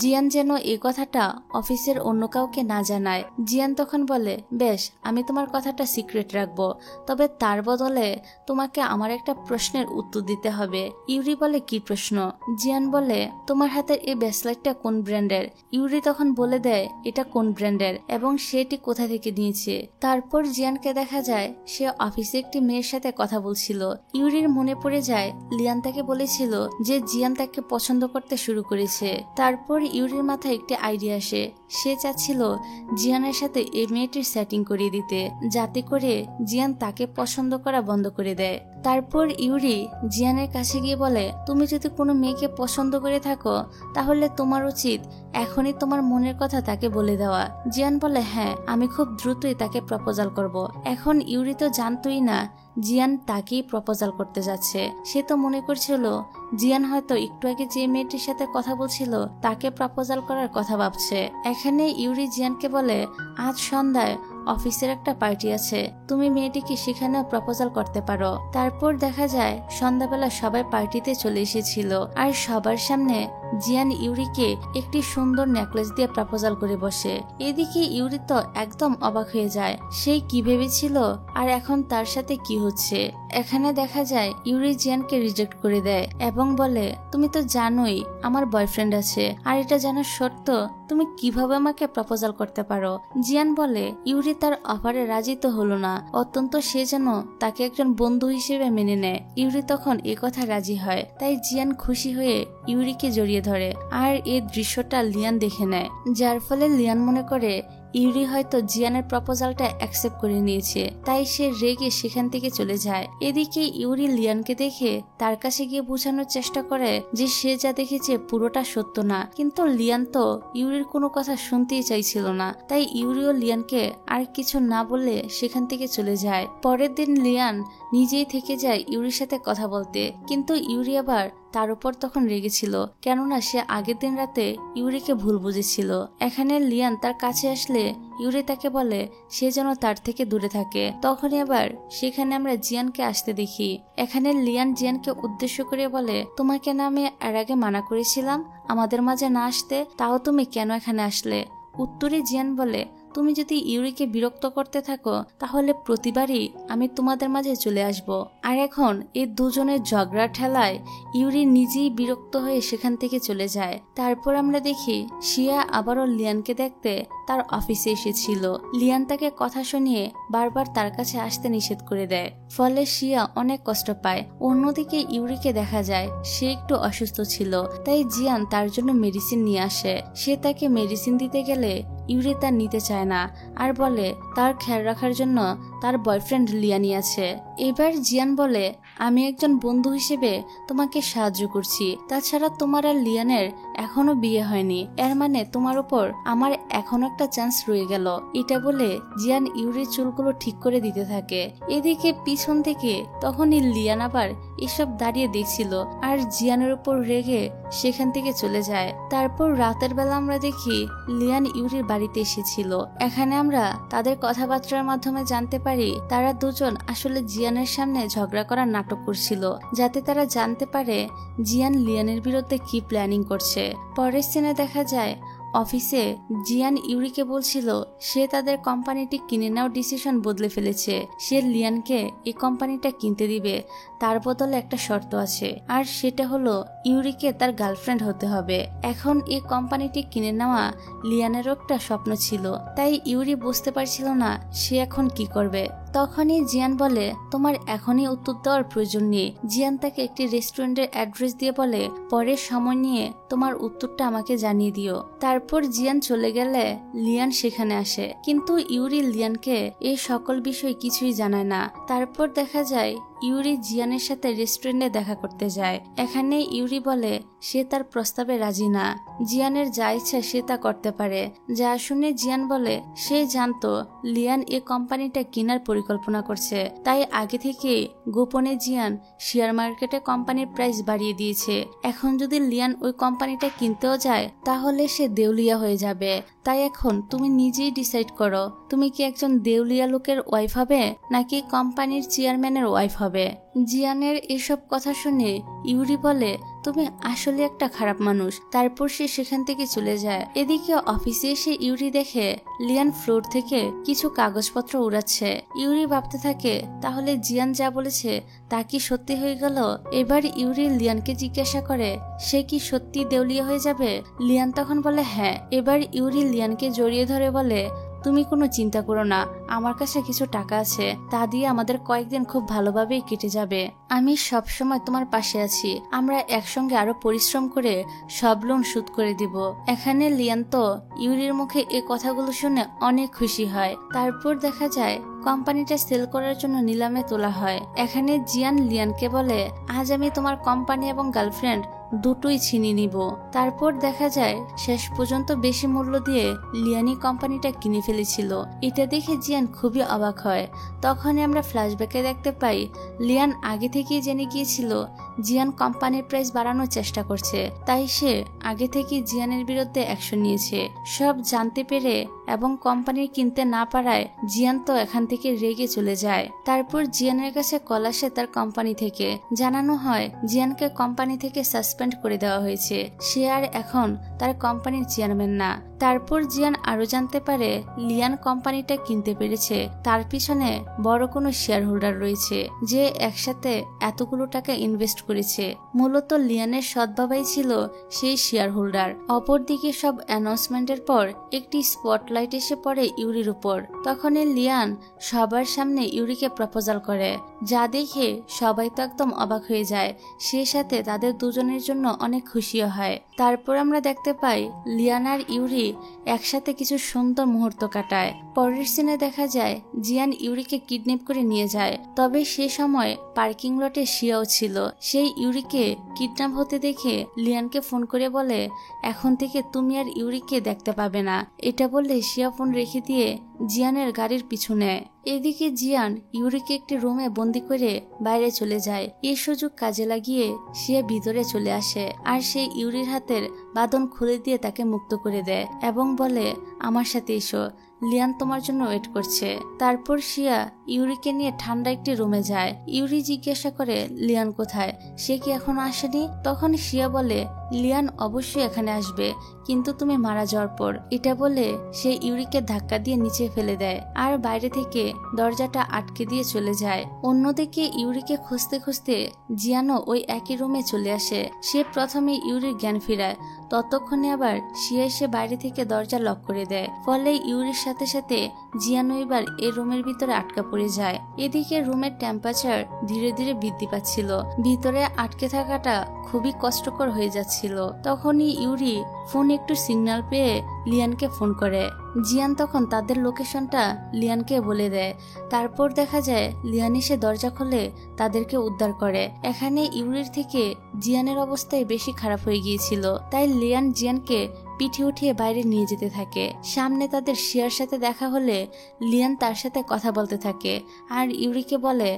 জিয়ান যেন এই কথাটা অফিসের অন্য কাউকে না জানায়। জিয়ান তখন বলে, বেশ, আমি তোমার কথাটা সিক্রেট রাখবো, তবে তার বদলে তোমাকে আমার একটা প্রশ্নের উত্তর দিতে হবে। ইউরি বলে, কি প্রশ্ন? জিয়ান বলে, তোমার হাতের এই ব্রেসলেটটা কোন ব্র্যান্ডের? ইউরি তখন বলে দেয় এটা কোন ব্র্যান্ডের এবং সেটি কোথা থেকে নিয়েছে। তারপর জিয়ানকে দেখা যায় সে অফিসে একটি মেয়ের সাথে কথা বলছিল। ইউরির মনে পড়ে যায় লিয়ান তাকে বলেছিল যে জিয়ান তাকে পছন্দ করতে শুরু করেছে। তারপর ইউরির মাথায় একটি আইডিয়া আসে। সে চাচ্ছিল জিয়ানের সাথে এই মেয়েটির সেটিং করিয়ে দিতে, যাতে করে জিয়ান তাকে পছন্দ করা বন্ধ করে দেয়। তারপর ইউরি জিয়ানের কাছে গিয়ে বলে, তুমি যদি কোনো মেয়েকে পছন্দ করে থাকো তাহলে তোমার উচিত এখনই তোমার মনের কথা তাকে বলে দেওয়া। জিয়ান বলে, হ্যাঁ, আমি খুব দ্রুতই তাকে প্রপোজাল করব। এখন ইউরি তো জানতোই না জিয়ান তাকেই প্রপোজাল করতে যাচ্ছে। সে তো মনে করছিল জিয়ান হয়তো একটু আগে যে মেয়েটির সাথে কথা বলছিল তাকে প্রপোজাল করার কথা ভাবছে। এখানে ইউরি জিয়ানকে বলে, আজ সন্ধ্যায় অফিসের একটা পার্টি আছে, তুমি মেয়েটিকে সেখানেও প্রপোজাল করতে পারো। তারপর দেখা যায় সন্ধ্যাবেলা সবাই পার্টিতে চলে এসেছিল আর সবার সামনে জিয়ান ইউরিকে একটি সুন্দর নেকলেস দিয়ে প্রপোজাল করে বসে। এদিকে ইউরি তো একদম অবাক হয়ে যায়, সে কি ভেবেছিল আর এখন তার সাথে কি হচ্ছে। এখানে দেখা যায় ইউরি জিয়ানকে রিজেক্ট করে দেয় এবং বলে, তুমি তো জানোই আমার বয়ফ্রেন্ড আছে, আর এটা জানার সত্ত্বেও তুমি কিভাবে আমাকে প্রপোজাল করতে পারো। জিয়ান বলে ইউরি তার অফারে রাজি তো হলো না, অত্যন্ত সে যেন তাকে একজন বন্ধু হিসেবে মেনে নেয়। ইউরি তখন এ কথা রাজি হয়, তাই জিয়ান খুশি হয়ে ইউরিকে জড়িয়ে ধরে আর এই দৃশ্যটা লিয়ান দেখে নেয়, যার ফলে লিয়ান মনে করে ইউরি হয়তো জিয়ানের প্রপোজালটা অ্যাকসেপ্ট করে নিয়েছে, তাই সে রেগে সেখান থেকে চলে যায়। এদিকে ইউরি লিয়ানকে দেখে তার কাছে গিয়ে বোঝানোর চেষ্টা করে যে সে যা দেখেছে পুরোটা সত্য না, কিন্তু লিয়ান তো ইউরির কোনো কথা শুনতেই চাইছিল না, তাই ইউরিও লিয়ানকে আর কিছু না বলে সেখান থেকে চলে যায়। পরের দিন লিয়ান নিজেই থেকে যায় ইউরির সাথে কথা বলতে, কিন্তু ইউরি আবার তার উপর তখন রেগেছিল, কেননা সে আগের দিন রাতে ইউরিকে ভুল বুঝেছিল। এখানে লিয়ান তার কাছে আসলে ইউরি তাকে বলে সে যেন তার থেকে দূরে থাকে। তখনই আবার সেখানে আমরা জিয়ানকে আসতে দেখি। এখানে লিয়ান জিয়ানকে উদ্দেশ্য করে বলে, তোমাকে না আমি এর আগে মানা করেছিলাম আমাদের মাঝে না আসতে, তাও তুমি কেন এখানে আসলে? উত্তরে জিয়ান বলে, তুমি যদি ইউরিকে বিরক্ত করতে থাকো তাহলে প্রতিবারই আমি তোমাদের মাঝে চলে আসব। আর এখন এই দুজনের ঝগড়া ঠেলায় ইউরি নিজেই বিরক্ত হয়ে সেখান থেকে চলে যায়। তারপর আমরা দেখি শিয়া আবারও লিয়ানকে দেখতে তার অফিসে এসেছিল। লিয়ান তাকে কথা শুনিয়ে বারবার তার কাছে আসতে নিষেধ করে দেয়, ফলে শিয়া অনেক কষ্ট পায়। অন্যদিকে ইউরিকে দেখা যায় সে একটু অসুস্থ ছিল, তাই জিয়ান তার জন্য মেডিসিন নিয়ে আসে। সে তাকে মেডিসিন দিতে গেলে ইউরি তা নিতে চায় না আর বলে তার খেয়াল রাখার জন্য তার বয়ফ্রেন্ড লিয়ানি আছে। এবার জিয়ান বলে, আমি একজন বন্ধু হিসেবে তোমাকে সাহায্য করছি, তাছাড়া তোমার আর লিয়ানের এখনো বিয়ে হয়নি, এর মানে তোমার উপর আমার এখনো একটা চান্স রয়ে গেল। এটা বলে জিয়ান ইউরির চুলগুলো ঠিক করে দিতে থাকে। এদিকে পিছন থেকে তখনই লিয়ান আবার এসব দাঁড়িয়ে দেখছিল আর জিয়ানের উপর রেগে সেখান থেকে চলে যায়। তারপর রাতের বেলা আমরা দেখি লিয়ান ইউরির বাড়িতে এসেছিল। এখানে আমরা তাদের কথাবার্তার মাধ্যমে জানতে পারি তারা দুজন আসলে জিয়ানের সামনে ঝগড়া করার নাটক করছিল, যাতে তারা জানতে পারে জিয়ান লিয়ানের বিরুদ্ধে কি প্ল্যানিং করছে। পরের সিনে দেখা যায় অফিসে জিয়ান ইউরিকে বলছিল সে তাদের কোম্পানিটি কিনে নেওয়ার ডিসিশন বদলে ফেলেছে, সে লিয়ানকে এই কোম্পানিটা কিনতে দিবে, তার বদলে একটা শর্ত আছে, আর সেটা হলো ইউরিকে তার গার্লফ্রেন্ড হতে হবে। এখন এই কোম্পানিটি কিনে নেওয়া লিয়ানেরও একটা স্বপ্ন ছিল, তাই ইউরি বুঝতে পারছিল না সে এখন কি করবে। তখনই জিয়ান বলে, তোমার এখনই উত্তর দেওয়ার প্রয়োজন নেই। জিয়ান তাকে একটি রেস্টুরেন্টের অ্যাড্রেস দিয়ে বলে, পরে সময় নিয়ে তোমার উত্তরটা আমাকে জানিয়ে দিও। তারপর জিয়ান চলে গেলে লিয়ান সেখানে আসে, কিন্তু ইউরি লিয়ানকে এই সকল বিষয় কিছুই জানায় না। তারপর দেখা যায় ইউরি জিয়ানের সাথে রেস্টুরেন্টে দেখা করতে যায়। এখানে ইউরি বলে সে তার প্রস্তাবে রাজি না, জিয়ানের যা ইচ্ছা সে তা করতে পারে। যা শুনে জিয়ান বলে সে জানতো লিয়ান এই কোম্পানিটা কেনার পরিকল্পনা করছে, তাই আগে থেকে গোপনে জিয়ান শেয়ার মার্কেটে কোম্পানির প্রাইস বাড়িয়ে দিয়েছে। এখন যদি লিয়ান ওই কোম্পানিটা কিনতেও যায় তাহলে সে দেউলিয়া হয়ে যাবে। তাই এখন তুমি নিজেই ডিসাইড করো, তুমি কি একজন দেউলিয়া লোকের ওয়াইফ হবে নাকি কোম্পানির চেয়ারম্যানের ওয়াইফ হবে। জিয়ানের এসব কথা শুনে ইউরি বলে, তুমি আসলে একটা খারাপ মানুষ। তারপর সে সেখান থেকে চলে যায়। এদিকে অফিসে এসে ইউরি দেখে লিয়ান ফ্লোর থেকে কিছু কাগজপত্র উড়াচ্ছে। ইউরি ভাবতে থাকে তাহলে জিয়ান যা বলেছে তা কি সত্যি হয়ে গেল। এবার ইউরি লিয়ানকে জিজ্ঞাসা করে সে কি সত্যি দেউলিয়া হয়ে যাবে। লিয়ান তখন বলে হ্যাঁ। এবার ইউরি লিয়ানকে জড়িয়ে ধরে বলে, তুমি কোনো চিন্তা করো না, আমার কাছে কিছু টাকা আছে, তা দিয়ে আমাদের কয়েকদিন খুব ভালোভাবেই কেটে যাবে। আমি সব সময় তোমার পাশে আছি, আমরা একসঙ্গে আরো পরিশ্রম করে সব লোন শোধ করে দিব। এখানে লিয়ান তো ইউরির মুখে এই কথাগুলো শুনে অনেক খুশি হয়। তারপর দেখা যায় কোম্পানিটা সেল করার জন্য নিলামে তোলা হয়। এখানে জিয়ান লিয়ানকে বলে, আজ আমি তোমার কোম্পানি এবং গার্লফ্রেন্ড দুটোই ছিনিয়ে নিব। তারপর দেখা যায় শেষ পর্যন্ত বেশি মূল্য দিয়ে লিয়ানি কোম্পানিটা কিনে ফেলেছিল। এটা দেখে জিয়ান খুবই অবাক হয়। তখনই আমরা ফ্ল্যাশব্যাকে দেখতে পাই লিয়ান আগে থেকেই জেনে গিয়েছিল জিয়ান কোম্পানির প্রাইস বাড়ানোর চেষ্টা করছে, তাই সে আগে থেকে জিয়ানের বিরুদ্ধে অ্যাকশন নিয়েছে। সব জানতে পেরে এবং কোম্পানির কিনতে না পারায় জিয়ান তো এখান থেকে রেগে চলে যায়। তারপর জিয়ানের কাছে কল আসে তার কোম্পানি থেকে, জানানো হয় জিয়ানকে কোম্পানি থেকে সাসপেন্ড করে দেওয়া হয়েছে, সে আর এখন তার কোম্পানির চেয়ারম্যান না। তারপর জিয়ান আরো জানতে পারে লিয়ান কোম্পানিটা কিনতে পেরেছে, তার পিছনে বড় কোনো শেয়ার হোল্ডার রয়েছে যে একসাথে এতগুলো টাকা ইনভেস্ট করেছে। মূলত লিয়ানের সৎ বাবাই ছিল সেই শেয়ার হোল্ডার। অপরদিকে সব অ্যানাউন্সমেন্টের পর একটি স্পটলাইট এসে পড়ে ইউরির উপর। তখনই লিয়ান সবার সামনে ইউরিকে প্রপোজাল করে, যা দেখে সবাই তো একদম অবাক হয়ে যায়, সেই সাথে তাদের দুজনের জন্য অনেক খুশিও হয়। তারপর আমরা দেখতে পাই লিয়ান আর ইউরি একসাথে কিছু সুন্দর মুহূর্ত কাটায়। পরের সিনে দেখা যায় জিয়ান ইউরিকে কিডন্যাপ করে নিয়ে যায়, তবে সে সময় পার্কিং লটে শিয়াও ছিল। সেই ইউরিকে কিডন্যাপ হতে দেখে লিয়ানকে ফোন করে বলে, এখন থেকে তুমি আর ইউরিকে দেখতে পাবে না। এটা বললে শিয়া ফোন রেখে দিয়ে জিয়ানের গাড়ির পিছু নেয়। এদিকে জিয়ান ইউরিকে একটি রুমে বন্দি করে বাইরে চলে যায়। এই সুযোগ কাজে লাগিয়ে সে ভিতরে চলে আসে আর সে ইউরির হাতের বাঁধন খুলে দিয়ে তাকে মুক্ত করে দেয় এবং বলে, আমার সাথে এসো, লিয়ান তোমার জন্য ওয়েট করছে। তারপর শিয়া ইউরিকে নিয়ে ঠান্ডা একটি রুমে যায়। ইউরি জিজ্ঞাসা করে লিয়ান কোথায়, সে কি এখনো আসেনি? তখন শিয়া বলে, লিয়ান অবশ্যই এখানে আসবে, কিন্তু তুমি মারা যাওয়ার পর। এটা বলে সে ইউরিকে ধাক্কা দিয়ে নিচে ফেলে দেয় আর বাইরে থেকে দরজাটা আটকে দিয়ে চলে যায়। অন্যদিকে ইউরিকে খুঁজতে খুঁজতে জিয়ানও ওই একই রুমে চলে আসে। সে প্রথমে ইউরির জ্ঞান ফিরায়, ততক্ষণে আবার শিয়া এসে বাইরে থেকে দরজা লক করে দেয়। ফলে ইউরির সাথে সাথে জিয়ানও এবার এই রুমের ভিতরে আটকা পড়ে যায়। এদিকে রুমের টেম্পারেচার ধীরে ধীরে বৃদ্ধি পাচ্ছিল, ভিতরে আটকে থাকাটা খুবই কষ্টকর হয়ে যাচ্ছিল। তখনই ইউরি ফোন একটু সিগন্যাল পেয়ে লিয়ানকে ফোন করে। জিয়ান তখন তাদের লোকেশনটা লিয়ানকে বলে দেয়। তারপর দেখা যায় লিয়ান এসে দরজা খুলে তাদেরকে উদ্ধার করে। এখানে ইউরির থেকে জিয়ানের অবস্থায় বেশি খারাপ হয়ে গিয়েছিল, তাই লিয়ান জিয়ানকে পিঠে উঠিয়ে বাইরে নিয়ে যেতে থাকে। সামনে তাদের শিয়ার সাথে দেখা হলে লিয়ান তার সাথে কথা বলতে থাকে আর ইউরিকে বলে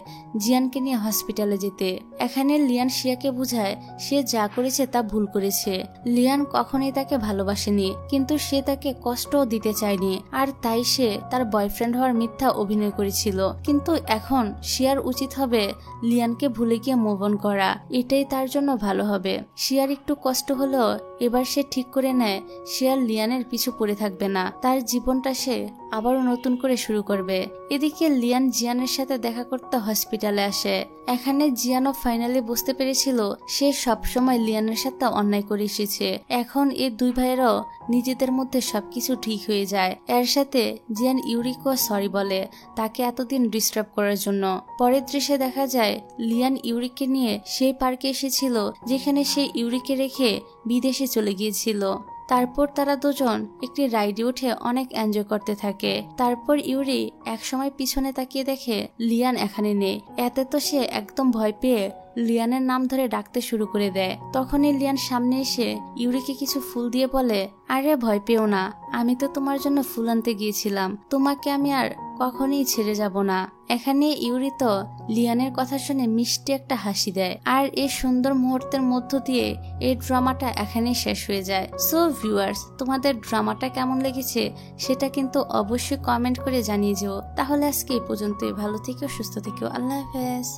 জিয়ানকে নিয়ে হসপিটালে যেতে। এখানে লিয়ান শিয়াকে বুঝায় সে যা করেছে তা ভুল করেছে। লিয়ান কখনোই তাকে ভালোবাসেনি, কিন্তু সে তাকে কষ্টও দিতে চায়নি, আর তাই সে তার বয়ফ্রেন্ড হওয়ার মিথ্যা অভিনয় করেছিল। কিন্তু এখন শিয়ার উচিত হবে লিয়ানকে ভুলে গিয়ে মুভ অন করা, এটাই তার জন্য ভালো হবে। শিয়ার একটু কষ্ট হলেও এবার সে ঠিক করে নেয় সে আর লিয়ানের পিছু পড়ে থাকবে না, তার জীবনটা সে আবারও নতুন করে শুরু করবে। এদিকে লিয়ান জিয়ানের সাথে দেখা করতে হসপিটালে আসে। এখানে জিয়ানও ফাইনালি বুঝতে পেরেছিল সে সবসময় লিয়ানের সাথে অন্যায় করে এসেছে। এখন এই দুই ভাইয়েরও নিজেদের মধ্যে সবকিছু ঠিক হয়ে যায়। এর সাথে জিয়ান ইউরিকে সরি বলে তাকে এতদিন ডিস্টার্ব করার জন্য। পরের দৃশ্যে দেখা যায় লিয়ান ইউরিকে নিয়ে সেই পার্কে এসেছিল যেখানে সে ইউরিকে রেখে বিদেশে চলে গিয়েছিল। তারপর তারা দুজন একটি রাইডে উঠে অনেক এনজয় করতে থাকে। তারপর ইউরি একসময় পিছনে তাকিয়ে দেখে লিয়ান এখানে নেই। এতে তো সে একদম ভয় পেয়ে লিয়ানের নাম ধরে ডাকতে শুরু করে দেয়। তখনই লিয়ান সামনে এসে ইউরিকে কিছু ফুল দিয়ে বলে, আরে ভয় পেও না, আমি তো তোমার জন্য ফুল আনতে গিয়েছিলাম, তোমাকে আমি আর কখনোই ছেড়ে যাব না। এখানে ইউরি তো লিয়ানের কথা শুনে মিষ্টি একটা হাসি দেয়। আর এই সুন্দর মুহূর্তের মধ্য দিয়ে এই ড্রামাটা এখানেই শেষ হয়ে যায়। সো ভিউয়ার্স, তোমাদের ড্রামাটা কেমন লেগেছে সেটা কিন্তু অবশ্যই কমেন্ট করে জানিয়ে যেও। তাহলে আজকে এই পর্যন্তই। ভালো থেকো, সুস্থ থেকো, আল্লাহ হাফেজ।